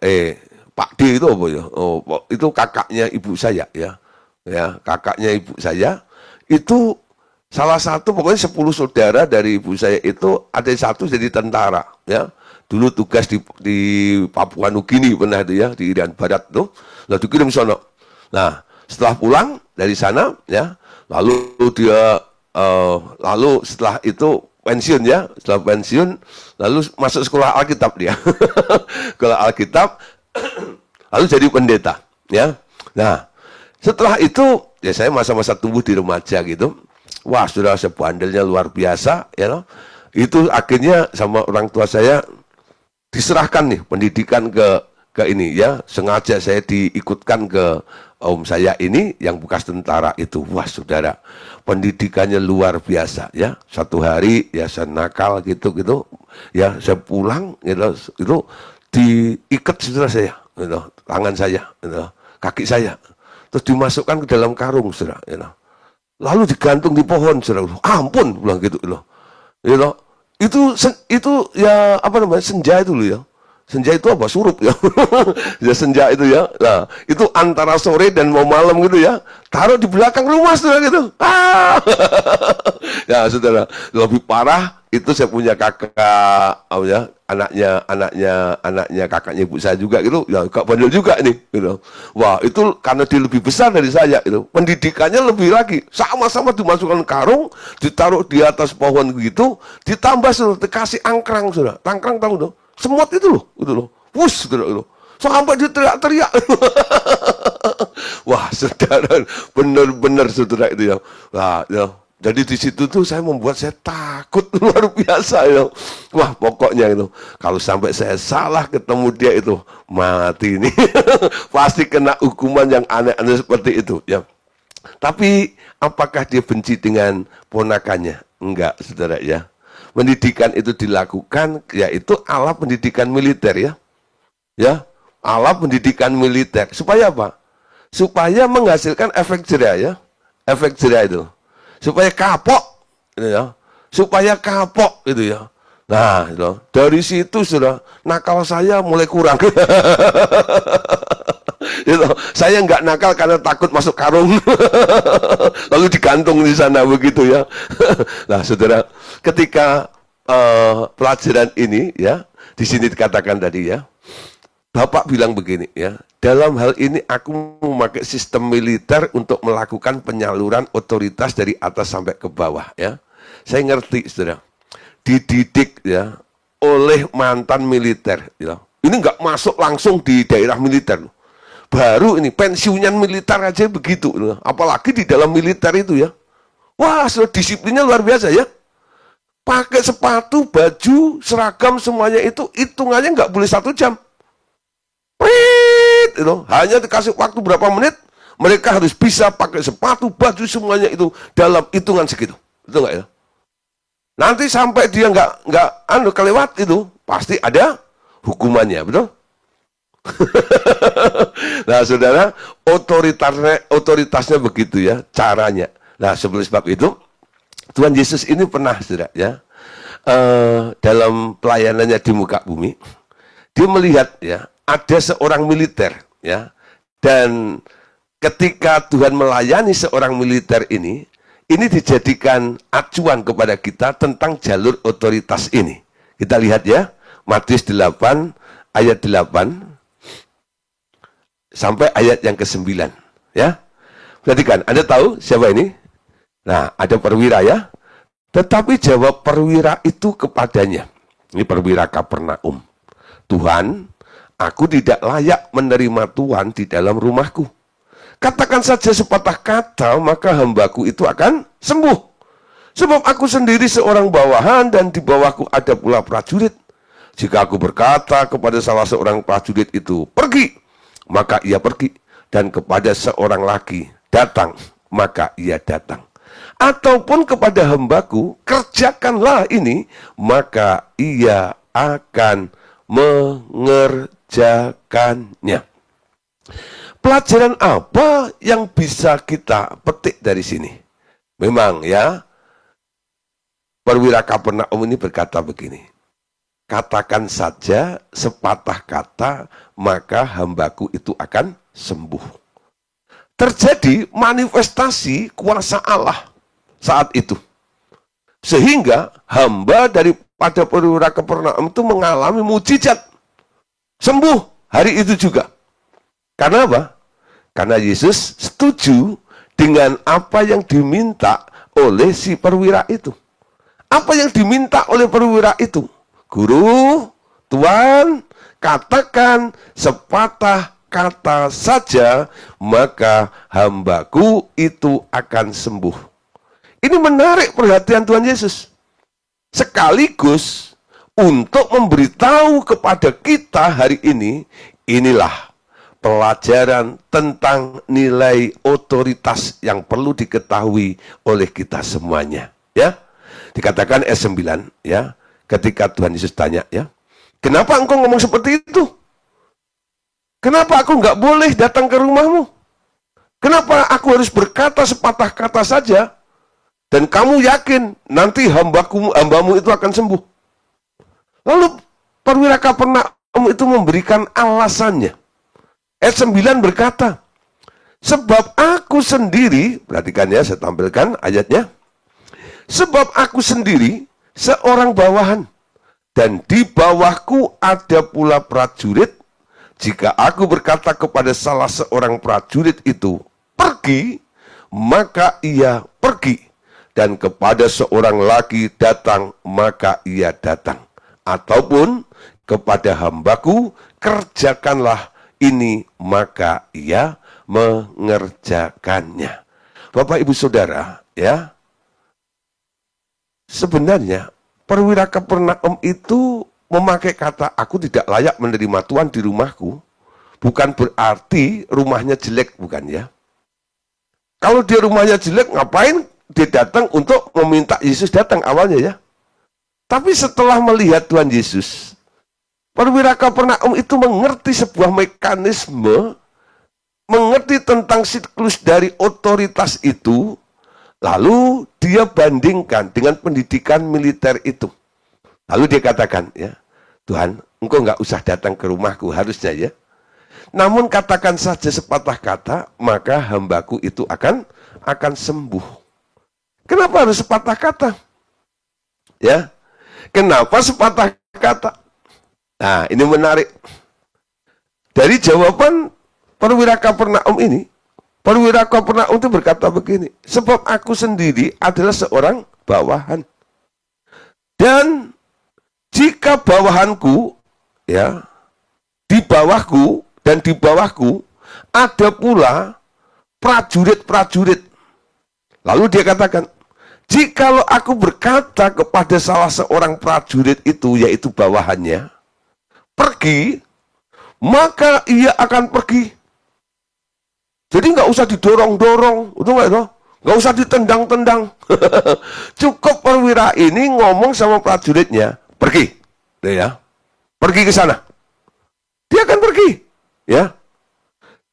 Pak D itu apa ya? Oh, itu kakaknya ibu saya ya. Ya, kakaknya ibu saya itu salah satu, pokoknya 10 saudara dari ibu saya itu ada satu jadi tentara, ya. Dulu tugas di Papua Nugini pernah itu ya, di Irian Barat tuh. Lalu dikirim sono. Nah, setelah pulang dari sana, ya, lalu dia lalu setelah itu pensiun ya, setelah pensiun lalu masuk sekolah Alkitab dia. Sekolah Alkitab, lalu jadi pendeta, ya. Nah, setelah itu ya saya masa-masa tumbuh di remaja gitu. Wah, sudah sebandelnya luar biasa, ya. Itu akhirnya sama orang tua saya diserahkan nih pendidikan ke ini ya. Sengaja saya diikutkan ke om saya ini yang bekas tentara itu. Wah, saudara, pendidikannya luar biasa ya. Satu hari ya saya nakal gitu. Ya, saya pulang gitu, itu diikat saudara saya, gitu, tangan saya, gitu, kaki saya. Terus dimasukkan ke dalam karung, saudara, gitu. Lalu digantung di pohon, saudara. Ampun, bilang gitu loh. Itu ya apa namanya, senja itu loh ya. Senja itu apa? Surup ya. Ya senja itu ya. Nah, itu antara sore dan mau malam gitu ya. Taruh di belakang rumah saudara gitu. Ah. Ya saudara, lebih parah itu saya punya kakak, ya, anaknya kakaknya ibu saya juga gitu. Ya, kak bandel juga nih gitu. Wah, itu karena dia lebih besar dari saya itu. Pendidikannya lebih lagi. Sama-sama dimasukkan karung, ditaruh di atas pohon gitu, ditambah saudara, dikasih angkrang saudara. Angkrang tahu dong? Semut itu loh, wush, gitu, sampai dia teriak-teriak. Wah, saudara, benar-benar saudara itu ya. Wah, ya, Jadi di situ tuh membuat saya takut luar biasa ya. Wah, pokoknya itu kalau sampai saya salah ketemu dia itu mati ini. Pasti kena hukuman yang aneh-aneh seperti itu ya. Tapi apakah dia benci dengan ponakannya? Enggak, saudara ya. Pendidikan itu dilakukan, yaitu ala pendidikan militer ya. Ya, ala pendidikan militer. Supaya apa? Supaya menghasilkan efek jera ya. Efek jera itu. Supaya kapok, gitu ya. Supaya kapok, gitu ya. Nah, gitu. Dari situ sudah nakal saya mulai kurang. Gitu. Saya nggak nakal karena takut masuk karung, lalu digantung di sana begitu ya. Nah, saudara, ketika pelajaran ini ya, di sini dikatakan tadi ya, Bapak bilang begini ya, dalam hal ini aku memakai sistem militer untuk melakukan penyaluran otoritas dari atas sampai ke bawah ya. Saya ngerti, saudara, dididik ya oleh mantan militer ya. Ini nggak masuk langsung di daerah militer, baru ini pensiunan militer aja begitu, apalagi di dalam militer itu ya. Wah, saudara, disiplinnya luar biasa ya. Pakai sepatu, baju, seragam semuanya itu hitungannya nggak boleh 1 jam. Itu hanya dikasih waktu berapa menit, mereka harus bisa pakai sepatu, baju semuanya itu dalam hitungan segitu, betul nggak ya? Nanti sampai dia nggak kelewat itu, pasti ada hukumannya, betul? Nah, saudara, otoritasnya begitu ya, caranya. Nah, sebab itu, Tuhan Yesus ini pernah, saudara, ya, dalam pelayanannya di muka bumi, dia melihat ya, ada seorang militer ya, dan ketika Tuhan melayani seorang militer ini dijadikan acuan kepada kita tentang jalur otoritas ini. Kita lihat ya, Matius 8 ayat 8 sampai ayat yang ke-9 ya. Perhatikan, Anda tahu siapa ini? Nah, ada perwira ya. Tetapi jawab perwira itu kepadanya. Ini perwira Kapernaum. Tuhan, aku tidak layak menerima Tuhan di dalam rumahku. Katakan saja sepatah kata, maka hambaku itu akan sembuh. Sebab aku sendiri seorang bawahan dan di bawahku ada pula prajurit. Jika aku berkata kepada salah seorang prajurit itu, pergi, maka ia pergi. Dan kepada seorang lagi, datang, maka ia datang. Ataupun kepada hambaku, kerjakanlah ini, maka ia akan mengerjakannya. Pelajaran apa yang bisa kita petik dari sini? Memang ya, perwira Kapernaum ini berkata begini, katakan saja sepatah kata, maka hambaku itu akan sembuh. Terjadi manifestasi kuasa Allah saat itu. Sehingga hamba daripada perwira Kapernaum itu mengalami mujizat. Sembuh hari itu juga. Karena apa? Karena Yesus setuju dengan apa yang diminta oleh si perwira itu. Apa yang diminta oleh perwira itu? Guru, Tuhan, katakan sepatah kata saja, maka hambaku itu akan sembuh. Ini menarik perhatian Tuhan Yesus. Sekaligus untuk memberitahu kepada kita hari ini, inilah pelajaran tentang nilai otoritas yang perlu diketahui oleh kita semuanya. Ya, dikatakan ayat 9 ya, ketika Tuhan Yesus tanya ya, kenapa engkau ngomong seperti itu? Kenapa aku nggak boleh datang ke rumahmu? Kenapa aku harus berkata sepatah kata saja? Dan kamu yakin nanti hambamu itu akan sembuh? Lalu perwira Kapernaum itu memberikan alasannya. Ayat 9 berkata, sebab aku sendiri, perhatikan ya, saya tampilkan ayatnya. Sebab aku sendiri seorang bawahan, dan di bawahku ada pula prajurit. Jika aku berkata kepada salah seorang prajurit itu, pergi, maka ia pergi. Dan kepada seorang lagi datang, maka ia datang. Ataupun kepada hambaku, kerjakanlah ini, maka ia mengerjakannya. Bapak Ibu Saudara, ya, sebenarnya perwira Kapernaum itu memakai kata aku tidak layak menerima Tuhan di rumahku, bukan berarti rumahnya jelek, bukan ya. Kalau dia rumahnya jelek, ngapain dia datang untuk meminta Yesus datang awalnya ya. Tapi setelah melihat Tuhan Yesus, perwira Kapernaum itu mengerti sebuah mekanisme, mengerti tentang siklus dari otoritas itu, lalu dia bandingkan dengan pendidikan militer itu. Lalu dia katakan, ya Tuhan, engkau nggak usah datang ke rumahku harusnya ya. Namun katakan saja sepatah kata, maka hambaku itu akan sembuh. Kenapa harus sepatah kata? Ya, kenapa sepatah kata? Nah, ini menarik. Dari jawaban perwira Kapernaum ini, perwira Kapernaum itu berkata begini, sebab aku sendiri adalah seorang bawahan. Dan jika bawahanku, ya, di bawahku dan di bawahku ada pula prajurit-prajurit. Lalu dia katakan, jikalau aku berkata kepada salah seorang prajurit itu, yaitu bawahannya, pergi, maka ia akan pergi. Jadi nggak usah didorong-dorong, nggak usah ditendang-tendang. Cukup perwira ini ngomong sama prajuritnya, pergi, ya, pergi ke sana. Dia akan pergi, ya.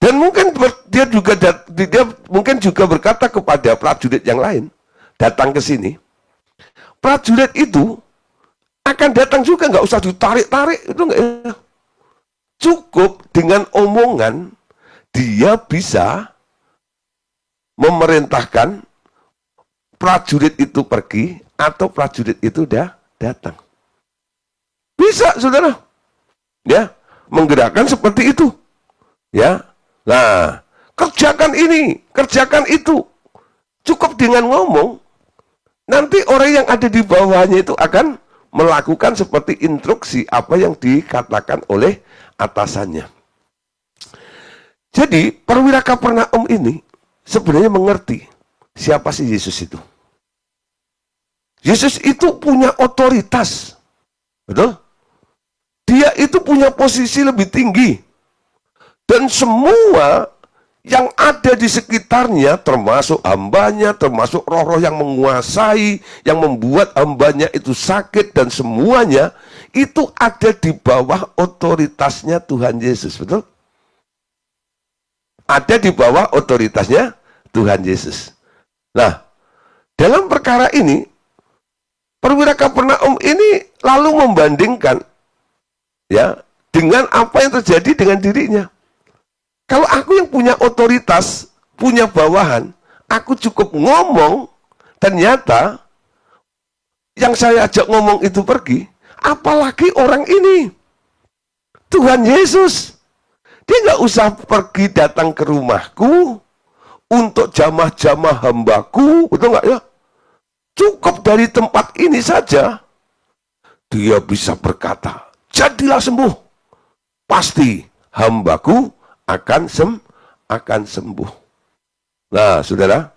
Dan mungkin dia mungkin juga berkata kepada prajurit yang lain, datang ke sini. Prajurit itu akan datang juga, nggak usah ditarik-tarik, itu nggak. Cukup dengan omongan dia bisa memerintahkan prajurit itu pergi atau prajurit itu datang. Bisa, saudara, ya, menggerakkan seperti itu, ya. Nah, kerjakan ini, kerjakan itu. Cukup dengan ngomong, nanti orang yang ada di bawahnya itu akan melakukan seperti instruksi apa yang dikatakan oleh atasannya. Jadi, perwira Kapernaum ini sebenarnya mengerti siapa sih Yesus itu. Yesus itu punya otoritas. Betul? Dia itu punya posisi lebih tinggi. Dan semua yang ada di sekitarnya, termasuk hambanya, termasuk roh-roh yang menguasai, yang membuat hambanya itu sakit, dan semuanya, itu ada di bawah otoritasnya Tuhan Yesus. Betul? Ada di bawah otoritasnya Tuhan Yesus. Nah, dalam perkara ini, perwira Kapernaum ini lalu membandingkan, ya, dengan apa yang terjadi dengan dirinya. Kalau aku yang punya otoritas, punya bawahan, aku cukup ngomong, ternyata yang saya ajak ngomong itu pergi, apalagi orang ini, Tuhan Yesus. Dia nggak usah pergi datang ke rumahku untuk jamah-jamah hambaku, betul nggak ya? Cukup dari tempat ini saja, dia bisa berkata, jadilah sembuh. Pasti hambaku akan sembuh. Nah, saudara,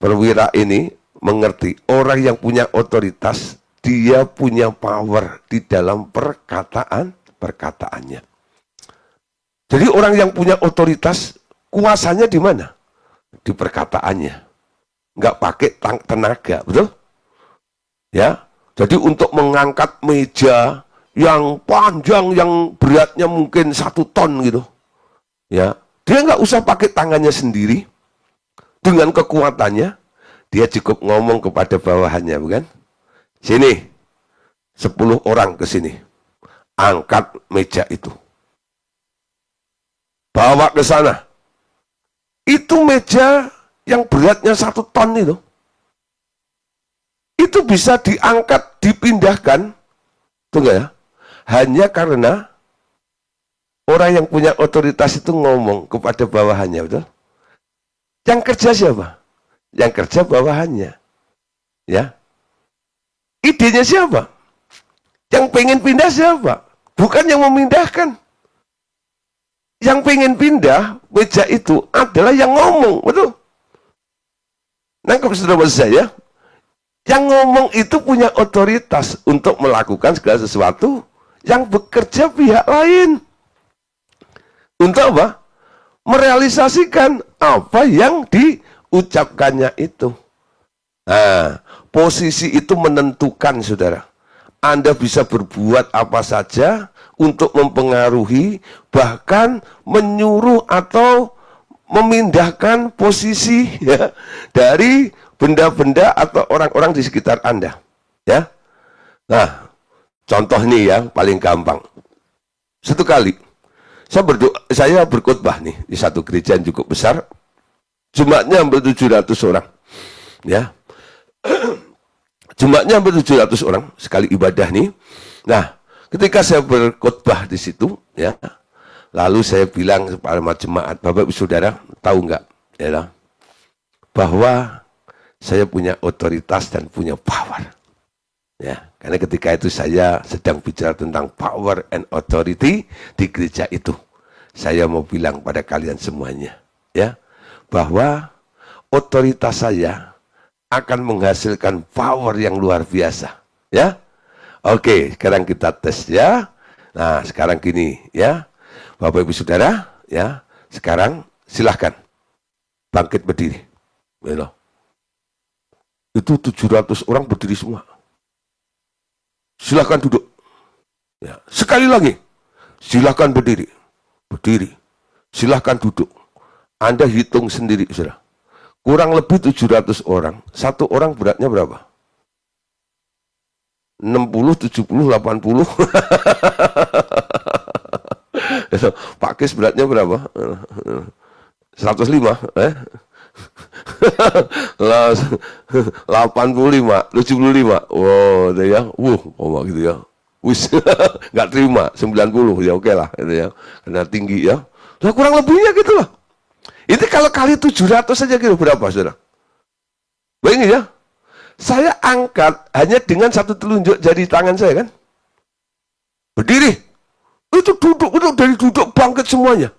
perwira ini mengerti orang yang punya otoritas, dia punya power di dalam perkataannya. Jadi orang yang punya otoritas, kuasanya di mana? Di perkataannya. Nggak pakai tenaga, betul? Ya, jadi untuk mengangkat meja yang panjang, yang beratnya mungkin 1 ton gitu, ya, dia nggak usah pakai tangannya sendiri. Dengan kekuatannya, dia cukup ngomong kepada bawahannya, bukan? Sini, 10 orang ke sini, angkat meja itu, bawa ke sana. Itu meja yang beratnya 1 ton itu bisa diangkat, dipindahkan, tuh nggak ya? Hanya karena orang yang punya otoritas itu ngomong kepada bawahannya, betul? Yang kerja siapa? Yang kerja bawahannya. Ya. Idenya siapa? Yang pengen pindah siapa? Bukan yang memindahkan. Yang pengen pindah meja itu adalah yang ngomong, betul? Nangkep saudara saya? Yang ngomong itu punya otoritas untuk melakukan segala sesuatu yang bekerja pihak lain. Untuk apa? Merealisasikan apa yang diucapkannya itu. Nah, posisi itu menentukan, saudara. Anda bisa berbuat apa saja untuk mempengaruhi, bahkan menyuruh atau memindahkan posisi ya, dari benda-benda atau orang-orang di sekitar Anda. Ya. Nah, contoh nih ya, paling gampang. Satu kali, saya berkhotbah nih di satu gereja yang cukup besar. Jemaatnya hampir 700 orang. Ya. Jemaatnya hampir 700 orang sekali ibadah nih. Nah, ketika saya berkhotbah di situ, ya, lalu saya bilang kepada jemaat, Bapak Ibu Saudara, tahu nggak, ya, bahwa saya punya otoritas dan punya power. Ya, karena ketika itu saya sedang bicara tentang power and authority di gereja itu. Saya mau bilang pada kalian semuanya, ya, bahwa otoritas saya akan menghasilkan power yang luar biasa, ya. Oke, sekarang kita tes ya. Nah, sekarang gini, ya. Bapak Ibu Saudara, ya. Sekarang silahkan bangkit berdiri. Itu 700 orang berdiri semua. Silahkan duduk. Ya. Sekali lagi, silahkan berdiri. Berdiri. Silahkan duduk. Anda hitung sendiri, saudara. Kurang lebih 700 orang. Satu orang beratnya berapa? 60, 70, 80. Pak Kis beratnya berapa? 105. 85, 75. Wow, itu ya. Gitu ya. Wis, nggak terima 90 ya, oke lah, itu ya. Karena tinggi ya. Lah kurang lebihnya gitu lah. Itu kalau kali 700 saja kira berapa, saudara? Bayangin ya. Saya angkat hanya dengan satu telunjuk jari tangan saya kan. Berdiri. Itu duduk dari duduk bangkit semuanya.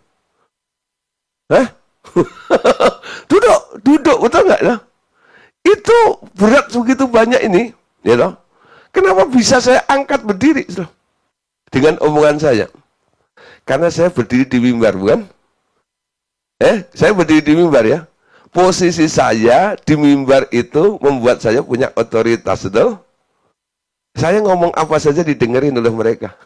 Duduk, betul nggak? Nah, itu berat begitu banyak ini, ya toh. Kenapa bisa saya angkat berdiri, saudara? Dengan omongan saya. Karena saya berdiri di mimbar, bukan? Saya berdiri di mimbar ya. Posisi saya di mimbar itu membuat saya punya otoritas, betul? Saya ngomong apa saja didengerin oleh mereka.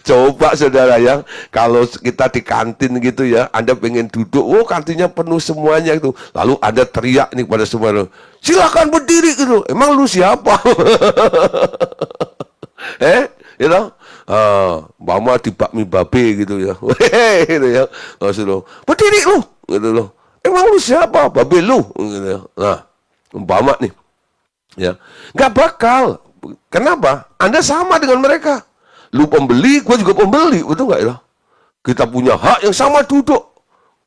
Coba saudara ya, kalau kita di kantin gitu ya, Anda pengen duduk, kantinnya penuh semuanya itu. Lalu Anda teriak nih pada semua, silakan berdiri gitu. Emang lu siapa? You know? Mama di bakmi babe gitu ya. Gitu ya. Suruh, berdiri lu gitu loh. Emang lu siapa? Babe lu gitu ya. Nah, umpama nih. Ya. Nggak bakal. Kenapa? Anda sama dengan mereka. Lu pembeli, gua juga pembeli, betul nggak ya? Kita punya hak yang sama duduk.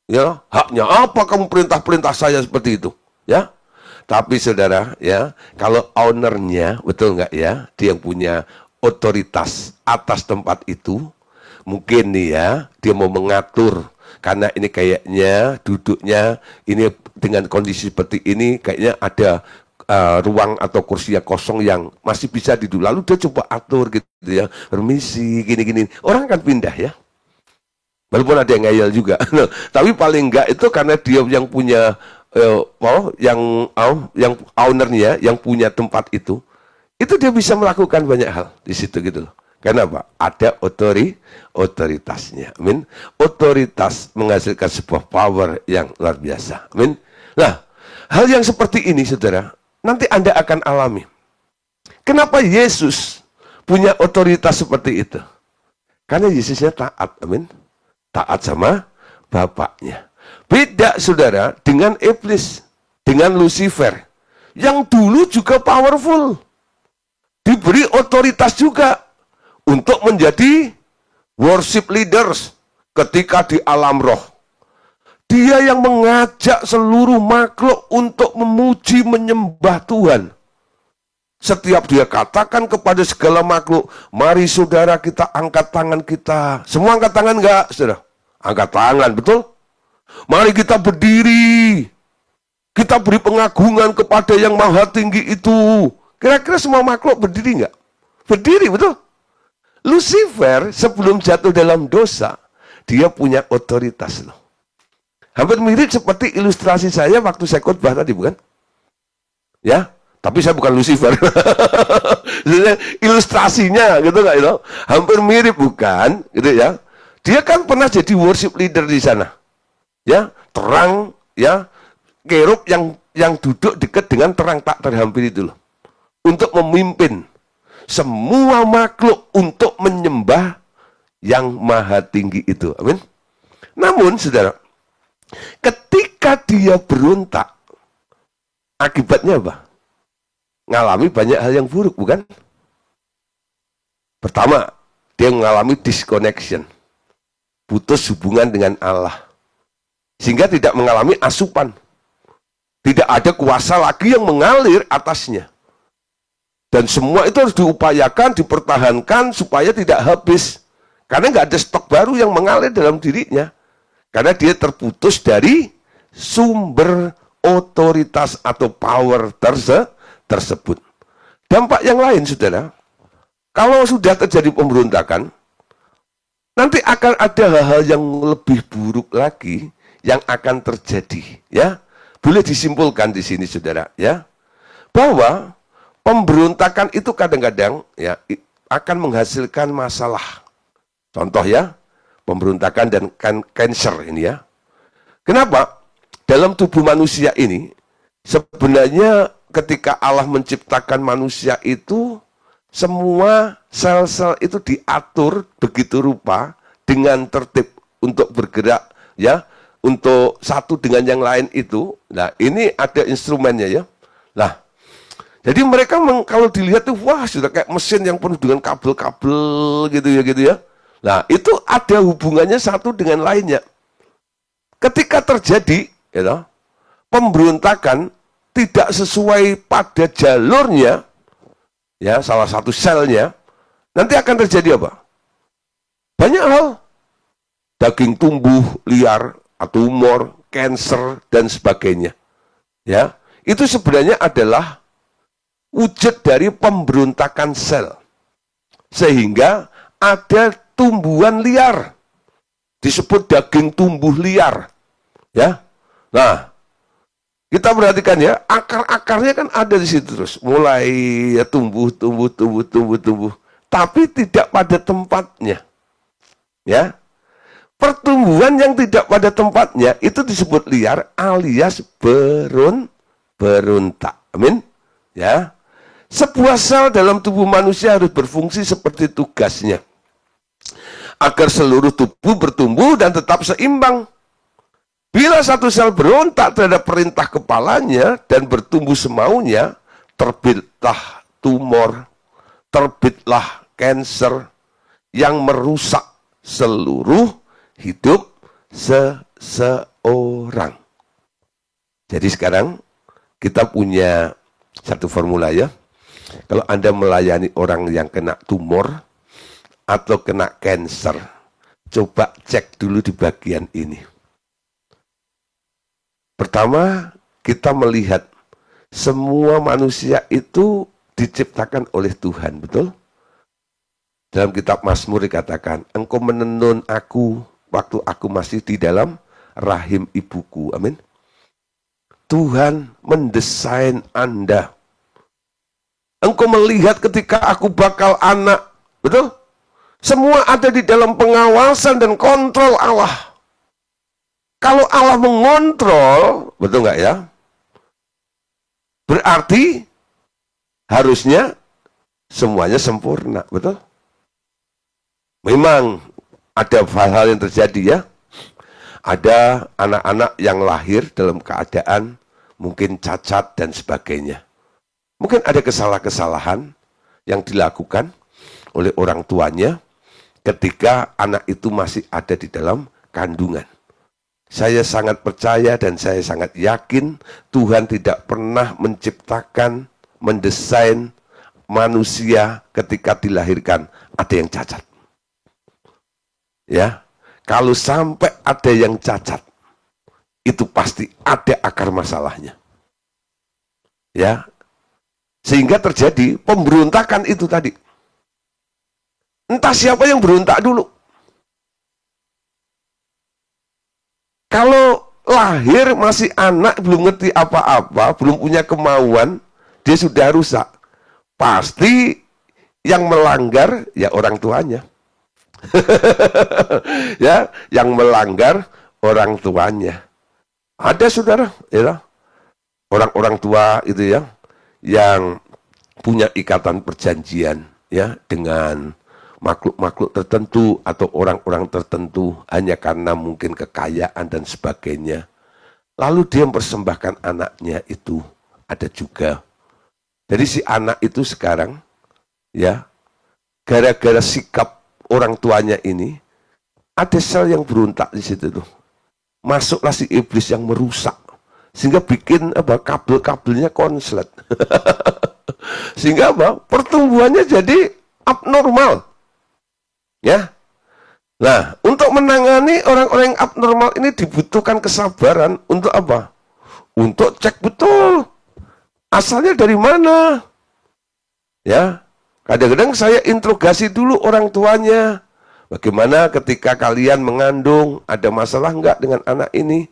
Ya, haknya apa kamu perintah-perintah saya seperti itu? Ya. Tapi saudara, ya, kalau ownernya, betul nggak ya? Dia yang punya otoritas atas tempat itu, mungkin nih ya, dia mau mengatur. Karena ini kayaknya duduknya ini dengan kondisi seperti ini, kayaknya ada ruang atau kursi yang kosong yang masih bisa duduk. Lalu dia coba atur gitu ya, permisi, gini-gini. Orang akan pindah ya. Walaupun ada yang ngeyel juga. Tapi paling enggak itu karena dia yang punya, yang ownernya, yang punya tempat itu dia bisa melakukan banyak hal di situ gitu loh. Kenapa? Ada otoritasnya. Amin. Otoritas menghasilkan sebuah power yang luar biasa. Amin. Nah, hal yang seperti ini, saudara, nanti Anda akan alami. Kenapa Yesus punya otoritas seperti itu? Karena Yesusnya taat, amin. Taat sama Bapaknya. Beda, saudara, dengan iblis, dengan Lucifer, yang dulu juga powerful. Diberi otoritas juga untuk menjadi worship leaders ketika di alam roh. Dia yang mengajak seluruh makhluk untuk memuji menyembah Tuhan. Setiap dia katakan kepada segala makhluk, mari saudara kita angkat tangan kita. Semua angkat tangan enggak, saudara? Angkat tangan, betul? Mari kita berdiri. Kita beri pengagungan kepada yang maha tinggi itu. Kira-kira semua makhluk berdiri nggak? Berdiri, betul? Lucifer sebelum jatuh dalam dosa, dia punya otoritas loh. Hampir mirip seperti ilustrasi saya waktu saya khotbah tadi, bukan? Ya, tapi saya bukan Lucifer. Ilustrasinya gitu nggak itu? Hampir mirip, bukan? Gitu ya. Dia kan pernah jadi worship leader di sana. Ya, terang, ya, kerub yang duduk dekat dengan terang tak terhampiri itu loh. Untuk memimpin semua makhluk untuk menyembah yang maha tinggi itu. Amin. Namun, saudara, ketika dia berontak, akibatnya apa? Ngalami banyak hal yang buruk, bukan? Pertama, dia mengalami disconnection. Putus hubungan dengan Allah. Sehingga tidak mengalami asupan. Tidak ada kuasa lagi yang mengalir atasnya. Dan semua itu harus diupayakan, dipertahankan supaya tidak habis. Karena nggak ada stok baru yang mengalir dalam dirinya. Karena dia terputus dari sumber otoritas atau power tersebut. Dampak yang lain, saudara, kalau sudah terjadi pemberontakan, nanti akan ada hal-hal yang lebih buruk lagi yang akan terjadi. Ya, boleh disimpulkan di sini, saudara, ya, bahwa pemberontakan itu kadang-kadang ya akan menghasilkan masalah. Contoh ya, pemberontakan dan cancer ini ya. Kenapa? Dalam tubuh manusia ini, sebenarnya ketika Allah menciptakan manusia itu, semua sel-sel itu diatur begitu rupa dengan tertib untuk bergerak ya, untuk satu dengan yang lain itu. Nah, ini ada instrumennya ya. Nah, jadi mereka kalau dilihat tuh, wah sudah kayak mesin yang penuh dengan kabel-kabel gitu ya. Nah, itu ada hubungannya satu dengan lainnya. Ketika terjadi ya, pemberontakan tidak sesuai pada jalurnya, ya salah satu selnya, nanti akan terjadi apa? Banyak hal. Daging tumbuh liar, tumor, kanker, dan sebagainya. Ya, itu sebenarnya adalah wujud dari pemberontakan sel. Sehingga ada tumbuhan liar. Disebut daging tumbuh liar. Ya. Nah, kita perhatikan ya, akar-akarnya kan ada di situ terus. Mulai ya tumbuh. Tapi tidak pada tempatnya. Ya. Pertumbuhan yang tidak pada tempatnya itu disebut liar alias berontak. Amin. Ya. Sebuah sel dalam tubuh manusia harus berfungsi seperti tugasnya. Agar seluruh tubuh bertumbuh dan tetap seimbang. Bila satu sel berontak terhadap perintah kepalanya dan bertumbuh semaunya, terbitlah tumor, terbitlah kanker yang merusak seluruh hidup seseorang. Jadi sekarang kita punya satu formula ya. Kalau Anda melayani orang yang kena tumor atau kena kanker, coba cek dulu di bagian ini. Pertama, kita melihat semua manusia itu diciptakan oleh Tuhan, betul? Dalam kitab Mazmur dikatakan, Engkau menenun aku waktu aku masih di dalam rahim ibuku. Amin. Tuhan mendesain Anda. Engkau melihat ketika aku bakal anak, betul? Semua ada di dalam pengawasan dan kontrol Allah. Kalau Allah mengontrol, betul nggak ya? Berarti harusnya semuanya sempurna, betul? Memang ada hal-hal yang terjadi ya. Ada anak-anak yang lahir dalam keadaan mungkin cacat dan sebagainya. Mungkin ada kesalahan-kesalahan yang dilakukan oleh orang tuanya ketika anak itu masih ada di dalam kandungan. Saya sangat percaya dan saya sangat yakin Tuhan tidak pernah menciptakan, mendesain manusia ketika dilahirkan ada yang cacat. Ya, kalau sampai ada yang cacat, itu pasti ada akar masalahnya. Ya, sehingga terjadi pemberontakan itu tadi. Entah siapa yang berontak dulu. Kalau lahir masih anak, belum ngerti apa-apa, belum punya kemauan, dia sudah rusak. Pasti yang melanggar ya orang tuanya. Ya, yang melanggar orang tuanya. Ada saudara, ya, orang-orang tua itu ya, yang punya ikatan perjanjian ya dengan makhluk-makhluk tertentu atau orang-orang tertentu hanya karena mungkin kekayaan dan sebagainya. Lalu dia mempersembahkan anaknya itu, ada juga. Jadi si anak itu sekarang ya, gara-gara sikap orang tuanya ini, ada sel yang berontak di situ tuh. Masuklah si iblis yang merusak, sehingga bikin kabel-kabelnya konslet. Sehingga pertumbuhannya jadi abnormal. Ya. Nah, untuk menangani orang-orang yang abnormal ini dibutuhkan kesabaran untuk apa? Untuk cek betul asalnya dari mana. Ya. Kadang-kadang saya interogasi dulu orang tuanya. Bagaimana ketika kalian mengandung, ada masalah enggak dengan anak ini?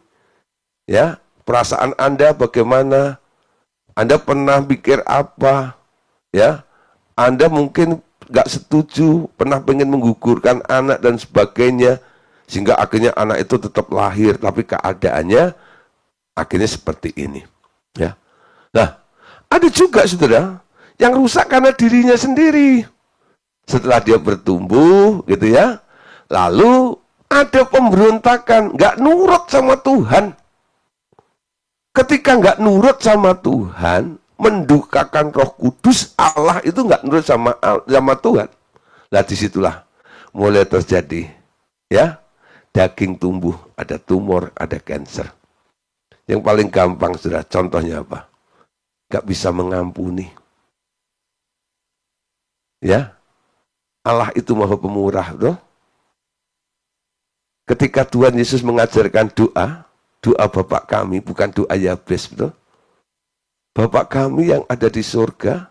Ya, perasaan Anda bagaimana? Anda pernah pikir apa? Ya, Anda mungkin enggak setuju, pernah pengen menggugurkan anak dan sebagainya, sehingga akhirnya anak itu tetap lahir, tapi keadaannya akhirnya seperti ini. Ya, nah, ada juga saudara yang rusak karena dirinya sendiri. Setelah dia bertumbuh gitu ya, lalu ada pemberontakan, nggak nurut sama Tuhan. Ketika nggak nurut sama Tuhan, mendukakan Roh Kudus, Allah itu nggak nurut sama Tuhan. Nah disitulah mulai terjadi ya, daging tumbuh, ada tumor, ada kanker. Yang paling gampang sudah, contohnya apa? Nggak bisa mengampuni. Ya, Allah itu Maha Pemurah, tuh. Ketika Tuhan Yesus mengajarkan doa Bapa kami, bukan doa Yabes, betul? Bapa kami yang ada di surga,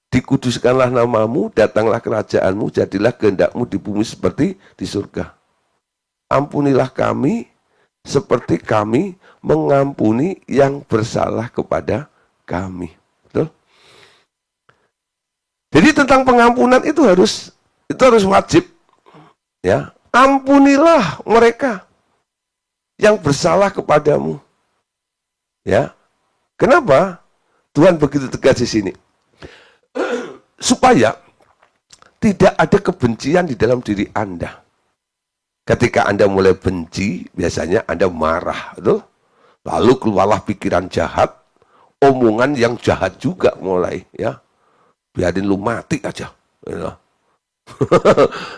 dikuduskanlah namamu, datanglah kerajaanmu, jadilah kehendakmu di bumi seperti di surga. Ampunilah kami seperti kami mengampuni yang bersalah kepada kami. Betul? Jadi tentang pengampunan itu harus wajib. Ya, ampunilah mereka yang bersalah kepadamu. Ya. Kenapa? Tuhan begitu tegas di sini. Supaya tidak ada kebencian di dalam diri Anda. Ketika Anda mulai benci, biasanya Anda marah, betul? Lalu keluarlah pikiran jahat, omongan yang jahat juga mulai, ya. Biarin lu mati aja. Ya.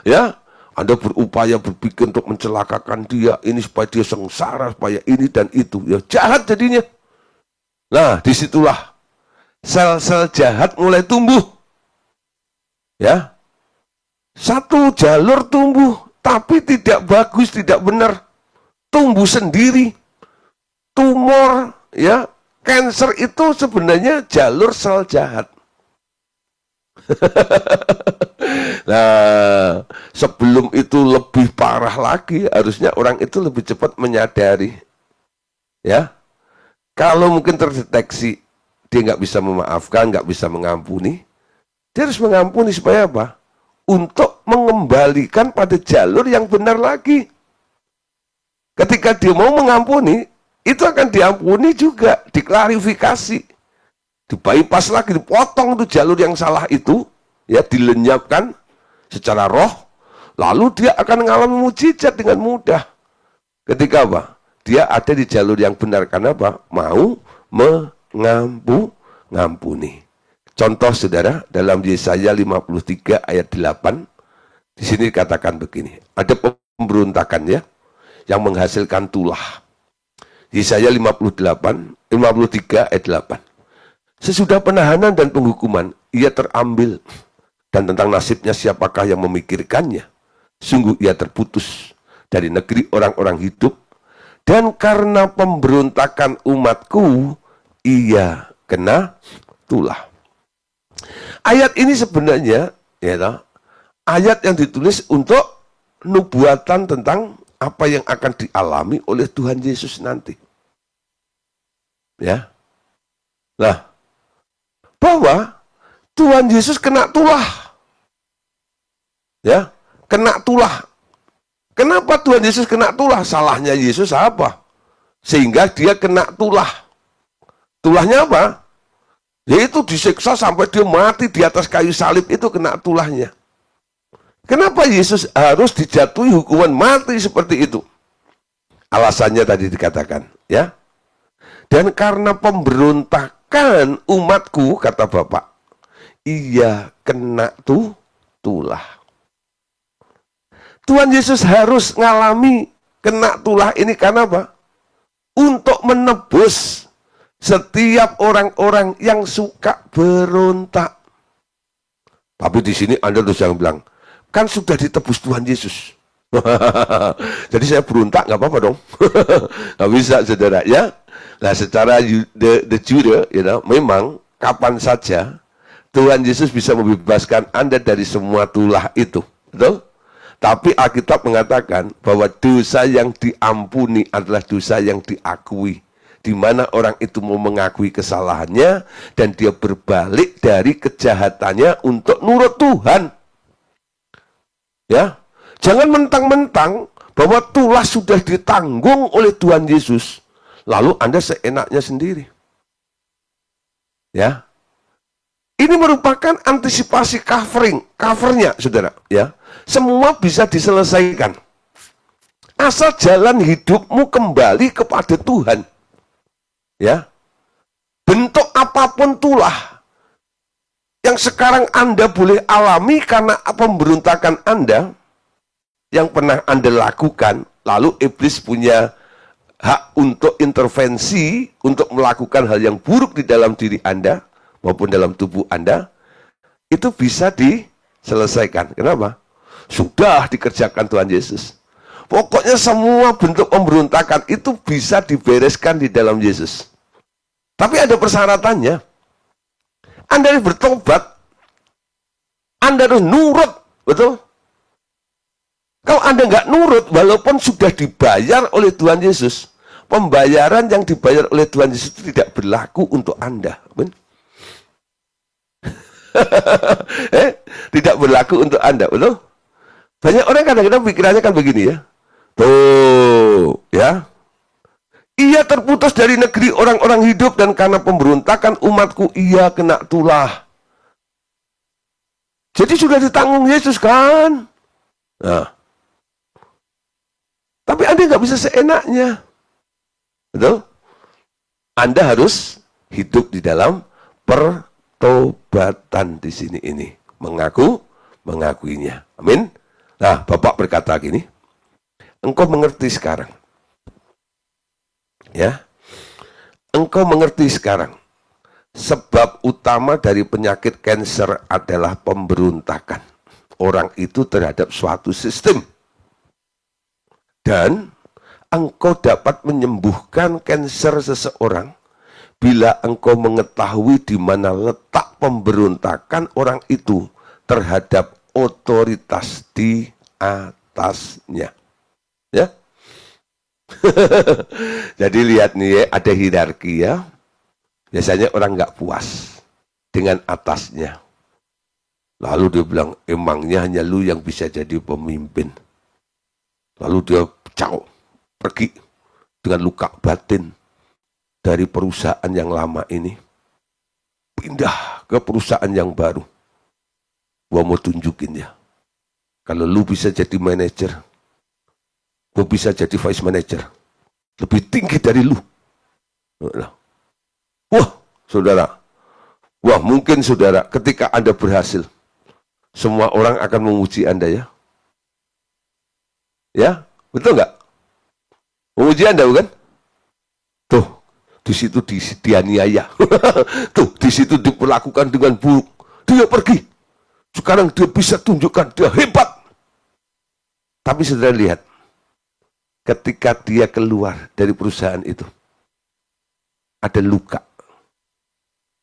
Ya, Anda berupaya berpikir untuk mencelakakan dia, ini supaya dia sengsara, supaya ini dan itu. Ya, jahat jadinya. Nah, disitulah sel-sel jahat mulai tumbuh. Ya, satu jalur tumbuh, tapi tidak bagus, tidak benar. Tumbuh sendiri. Tumor, ya, kanker itu sebenarnya jalur sel jahat. Nah, sebelum itu lebih parah lagi, harusnya orang itu lebih cepat menyadari. Ya, kalau mungkin terdeteksi dia nggak bisa memaafkan, nggak bisa mengampuni, dia harus mengampuni supaya apa? Untuk mengembalikan pada jalur yang benar lagi. Ketika dia mau mengampuni, itu akan diampuni juga, diklarifikasi. Dibypass lagi, dipotong itu jalur yang salah itu, ya, dilenyapkan secara roh, lalu dia akan mengalami mukjizat dengan mudah. Ketika apa? Dia ada di jalur yang benar, karena apa? Mau mengampuni. Contoh saudara, dalam Yesaya 53 ayat 8, di sini dikatakan begini, ada pemberontakan ya, yang menghasilkan tulah. Yesaya 53 ayat 8. Sesudah penahanan dan penghukuman, ia terambil. Dan tentang nasibnya siapakah yang memikirkannya? Sungguh ia terputus dari negeri orang-orang hidup. Dan karena pemberontakan umatku, ia kena tulah. Ayat ini sebenarnya ayat yang ditulis untuk nubuatan tentang apa yang akan dialami oleh Tuhan Yesus nanti. Ya. Nah, bahwa Tuhan Yesus kena tulah. Ya, kena tulah. Kenapa Tuhan Yesus kena tulah? Salahnya Yesus apa? Sehingga dia kena tulah. Tulahnya apa? Yaitu disiksa sampai dia mati di atas kayu salib, itu kena tulahnya. Kenapa Yesus harus dijatuhi hukuman mati seperti itu? Alasannya tadi dikatakan, ya. Dan karena pemberontakan umatku, kata Bapak, ia kena tulah. Tuhan Yesus harus ngalami kena tulah ini karena apa? Untuk menebus setiap orang-orang yang suka berontak. Tapi di sini Anda terus yang bilang, kan sudah ditebus Tuhan Yesus. Jadi saya berontak, nggak apa-apa dong. Nggak bisa, saudara, ya. Nah, secara the Judah, memang kapan saja Tuhan Yesus bisa membebaskan Anda dari semua tulah itu. Betul? Tapi Alkitab mengatakan bahwa dosa yang diampuni adalah dosa yang diakui. Di mana orang itu mau mengakui kesalahannya dan dia berbalik dari kejahatannya untuk nurut Tuhan. Ya, jangan mentang-mentang bahwa tulah sudah ditanggung oleh Tuhan Yesus, lalu Anda seenaknya sendiri. Ya, ini merupakan antisipasi covernya, saudara. Ya, semua bisa diselesaikan asal jalan hidupmu kembali kepada Tuhan. Ya, bentuk apapun tulah yang sekarang Anda boleh alami karena pemberontakan Anda yang pernah Anda lakukan, lalu iblis punya hak untuk intervensi, untuk melakukan hal yang buruk di dalam diri Anda maupun dalam tubuh Anda, itu bisa diselesaikan. Kenapa? Sudah dikerjakan Tuhan Yesus. Pokoknya semua bentuk pemberontakan itu bisa dibereskan di dalam Yesus. Tapi ada persyaratannya. Anda harus bertobat. Anda harus nurut. Betul? Kalau Anda nggak nurut, walaupun sudah dibayar oleh Tuhan Yesus, pembayaran yang dibayar oleh Tuhan Yesus itu tidak berlaku untuk Anda. Tidak berlaku untuk Anda. Betul? Banyak orang kadang-kadang pikirannya kan begini ya. Tuh, ya. Ia terputus dari negeri orang-orang hidup dan karena pemberontakan umatku ia kena tulah. Jadi sudah ditanggung Yesus kan? Nah. Tapi Anda nggak bisa seenaknya. Betul? Anda harus hidup di dalam pertobatan di sini ini. Mengakuinya. Amin. Nah, Bapak berkata gini, engkau mengerti sekarang. Ya. Engkau mengerti sekarang. Sebab utama dari penyakit kanker adalah pemberontakan orang itu terhadap suatu sistem. Dan engkau dapat menyembuhkan kanker seseorang bila engkau mengetahui di mana letak pemberontakan orang itu terhadap otoritas di atasnya. Ya. Jadi lihat nih ya, ada hierarki ya. Biasanya orang nggak puas dengan atasnya. Lalu dia bilang, emangnya hanya lu yang bisa jadi pemimpin. Lalu dia pergi dengan luka batin dari perusahaan yang lama ini. Pindah ke perusahaan yang baru. Gua mau tunjukin ya. Kalau lu bisa jadi manajer, gua bisa jadi vice manager. Lebih tinggi dari lu. Wah, saudara. Wah, mungkin saudara, ketika Anda berhasil, semua orang akan memuji Anda ya. Ya, betul nggak? Memuji Anda bukan? Tuh, di situ dianiaya. Tuh, di situ diperlakukan dengan buruk. Dia pergi. Sekarang dia bisa tunjukkan dia hebat. Tapi saudara lihat, ketika dia keluar dari perusahaan itu, ada luka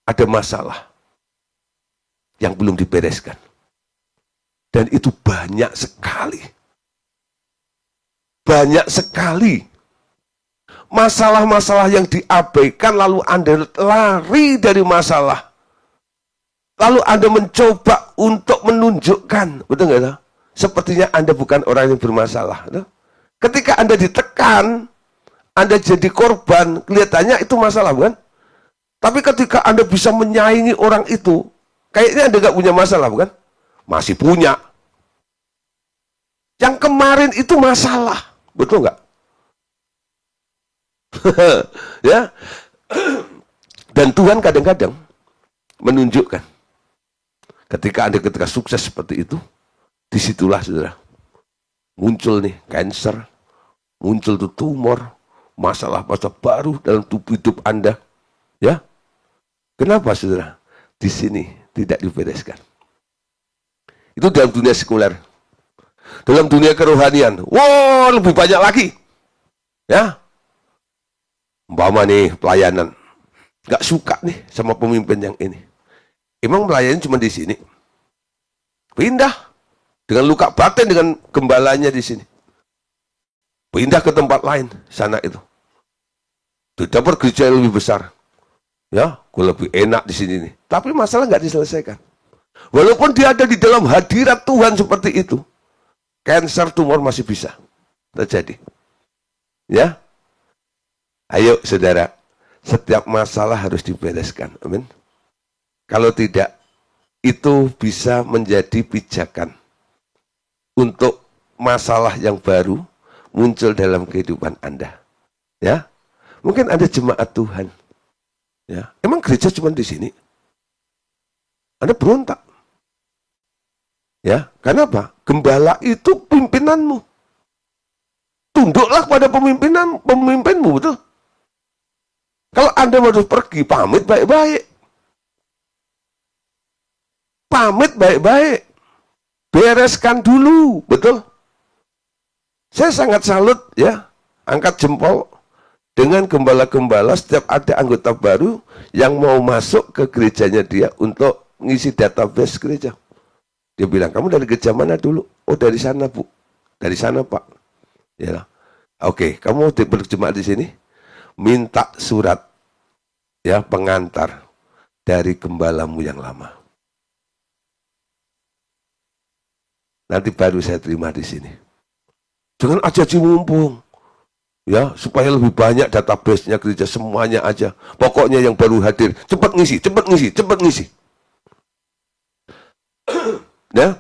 ada masalah yang belum dibereskan. Dan itu banyak sekali. Banyak sekali masalah-masalah yang diabaikan, lalu Anda lari dari masalah. Lalu Anda mencoba untuk menunjukkan, betul nggak? Sepertinya Anda bukan orang yang bermasalah. Ketika Anda ditekan, Anda jadi korban, kelihatannya itu masalah, bukan? Tapi ketika Anda bisa menyaingi orang itu, kayaknya Anda nggak punya masalah, bukan? Masih punya. Yang kemarin itu masalah, betul nggak? Ya. Dan Tuhan kadang-kadang menunjukkan ketika Anda sukses seperti itu, disitulah saudara muncul nih cancer, muncul tuh tumor, masalah-masalah baru dalam tubuh hidup Anda. Ya, kenapa saudara? Di sini tidak dibereskan. Itu dalam dunia sekuler. Dalam dunia kerohanian, wow, lebih banyak lagi. Ya, umpama nih pelayanan, nggak suka nih sama pemimpin yang ini. Emang melayani cuma di sini? Pindah dengan luka batin dengan gembalanya di sini. Pindah ke tempat lain, sana itu. Dapat gereja yang lebih besar. Ya, gue lebih enak di sini nih. Tapi masalah nggak diselesaikan. Walaupun dia ada di dalam hadirat Tuhan seperti itu, cancer, tumor masih bisa terjadi. Ya, ayo saudara, setiap masalah harus dibereskan. Amin. Kalau tidak, itu bisa menjadi pijakan untuk masalah yang baru muncul dalam kehidupan Anda. Ya, mungkin Anda jemaat Tuhan. Ya, emang gereja cuma di sini? Anda berontak. Ya, karena apa? Gembala itu pimpinanmu. Tunduklah pada pemimpinmu, betul? Kalau Anda harus pergi, pamit baik-baik. Pamit baik-baik. Bereskan dulu, betul? Saya sangat salut ya, angkat jempol dengan gembala-gembala setiap ada anggota baru yang mau masuk ke gerejanya dia untuk ngisi database gereja. Dia bilang, kamu dari gereja mana dulu? Oh, dari sana, Bu. Dari sana, Pak. Ya. Oke, kamu berjemaat di sini? Minta surat ya pengantar dari gembalamu yang lama. Nanti baru saya terima di sini. Jangan aja mumpung. Ya, supaya lebih banyak database-nya gereja, semuanya aja. Pokoknya yang baru hadir, cepat ngisi. Ya.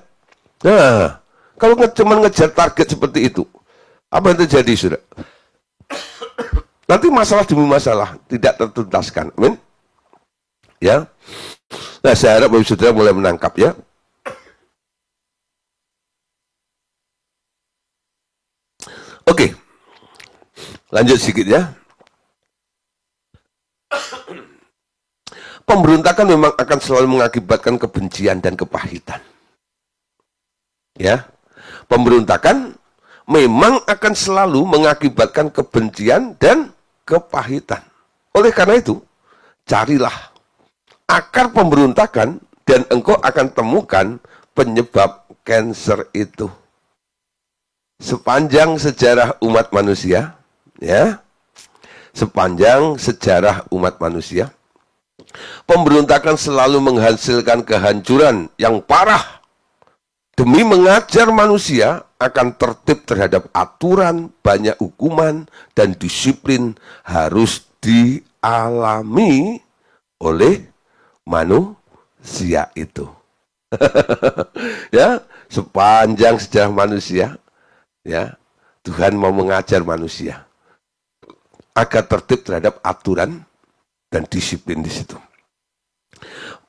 Nah, kalau cuma ngejar target seperti itu, apa yang terjadi, saudara? Nanti masalah demi masalah tidak tertuntaskan. Amin. Ya. Nah, saya harap Bapak Saudara mulai menangkap ya. Oke. Lanjut sedikit ya. Pemberontakan memang akan selalu mengakibatkan kebencian dan kepahitan. Ya. Pemberontakan memang akan selalu mengakibatkan kebencian dan kepahitan. Oleh karena itu, carilah akar pemberontakan dan engkau akan temukan penyebab kanker itu. Sepanjang sejarah umat manusia, ya, sepanjang sejarah umat manusia, pemberontakan selalu menghasilkan kehancuran yang parah demi mengajar manusia akan tertib terhadap aturan, banyak hukuman, dan disiplin harus dialami oleh manusia itu. Ya, sepanjang sejarah manusia, ya, Tuhan mau mengajar manusia agar tertib terhadap aturan dan disiplin di situ.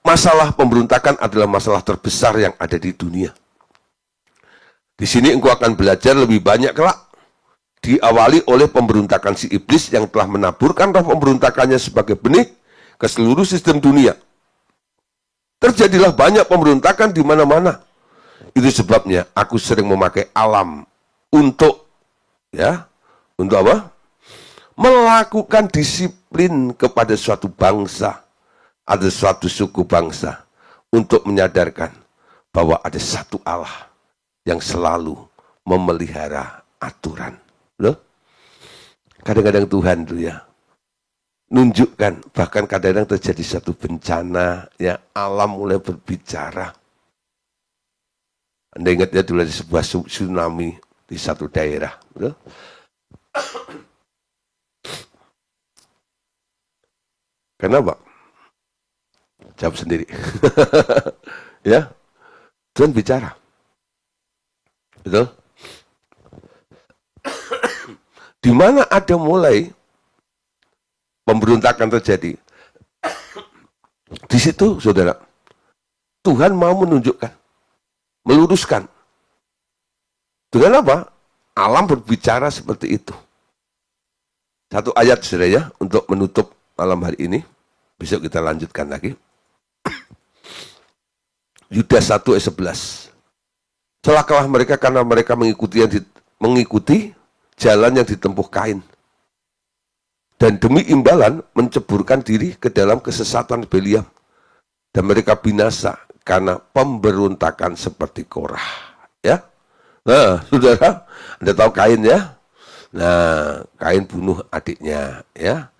Masalah pemberontakan adalah masalah terbesar yang ada di dunia. Di sini engkau akan belajar lebih banyak kelak. Diawali oleh pemberontakan si iblis yang telah menaburkan roh pemberontakannya sebagai benih ke seluruh sistem dunia. Terjadilah banyak pemberontakan di mana-mana. Itu sebabnya aku sering memakai alam untuk, ya, untuk apa? Melakukan disiplin kepada suatu bangsa ada suatu suku bangsa untuk menyadarkan bahwa ada satu Allah yang selalu memelihara aturan. Loh? Kadang-kadang Tuhan tuh ya nunjukkan, bahkan kadang-kadang terjadi satu bencana, ya alam mulai berbicara. Anda ingat ya dulu ada sebuah tsunami di satu daerah. Loh? Kenapa? Jawab sendiri. Ya, Tuhan bicara. Betul? Di mana ada mulai pemberontakan terjadi, di situ, saudara, Tuhan mau menunjukkan, meluruskan. Dengan apa? Alam berbicara seperti itu. Satu ayat, saudara ya, untuk menutup malam hari ini. Besok kita lanjutkan lagi. Yudas 1 ayat 11. Celakalah mereka karena mereka mengikuti jalan yang ditempuh Kain. Dan demi imbalan menceburkan diri ke dalam kesesatan Beliam. Dan mereka binasa karena pemberontakan seperti Korah. Ya. Nah, saudara, Anda tahu Kain ya? Nah, Kain bunuh adiknya, ya.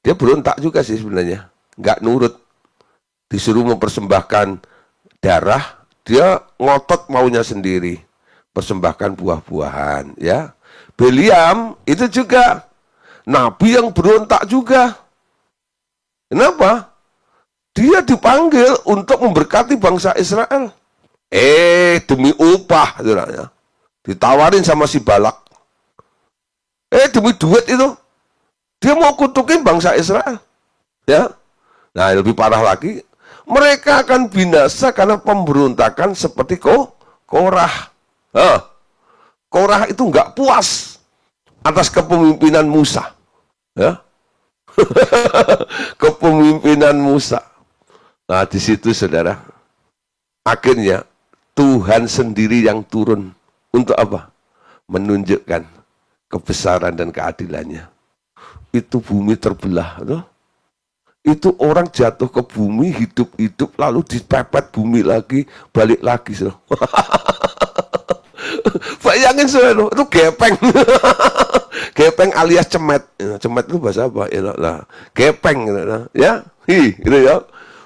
Dia berontak juga sih sebenarnya. Nggak nurut. Disuruh mempersembahkan darah, dia ngotot maunya sendiri. Persembahkan buah-buahan, ya. Beliam itu juga nabi yang berontak juga. Kenapa? Dia dipanggil untuk memberkati bangsa Israel. Demi upah, saudara. Ditawarin sama si Balak. Demi duit itu. Dia mau kutukin bangsa Israel. Ya. Nah, lebih parah lagi, mereka akan binasa karena pemberontakan seperti Korah. Korah itu nggak puas atas kepemimpinan Musa. Ya. Kepemimpinan Musa. Nah, di situ saudara, akhirnya Tuhan sendiri yang turun untuk apa? Menunjukkan kebesaran dan keadilannya. Itu bumi terbelah, tuh. Itu orang jatuh ke bumi, hidup-hidup, lalu dipepet bumi lagi, balik lagi. So. Bayangin saudara, itu gepeng. Gepeng alias cemet. Cemet itu bahasa apa? Ya, gepeng. Ya, gitu ya.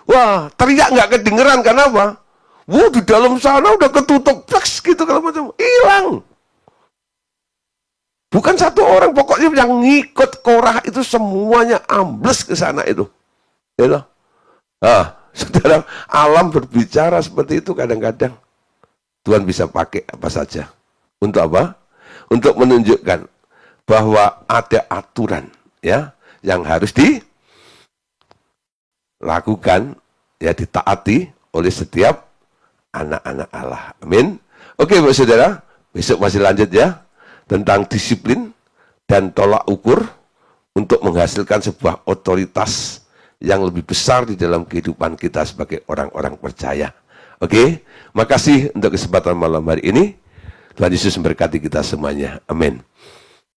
Wah, teriak nggak kedengeran, kenapa? Wah, di dalam sana udah ketutup, pleks gitu kalau macam hilang. Bukan satu orang, pokoknya yang ngikut Korah itu semuanya ambles ke sana itu. Ya, saudara, alam berbicara seperti itu kadang-kadang. Tuhan bisa pakai apa saja. Untuk apa? Untuk menunjukkan bahwa ada aturan, ya, yang harus dilakukan, ya, ditaati oleh setiap anak-anak Allah. Amin. Oke, Bapak Saudara, besok masih lanjut ya tentang disiplin dan tolak ukur untuk menghasilkan sebuah otoritas yang lebih besar di dalam kehidupan kita sebagai orang-orang percaya. Oke, makasih untuk kesempatan malam hari ini. Tuhan Yesus memberkati kita semuanya. Amin.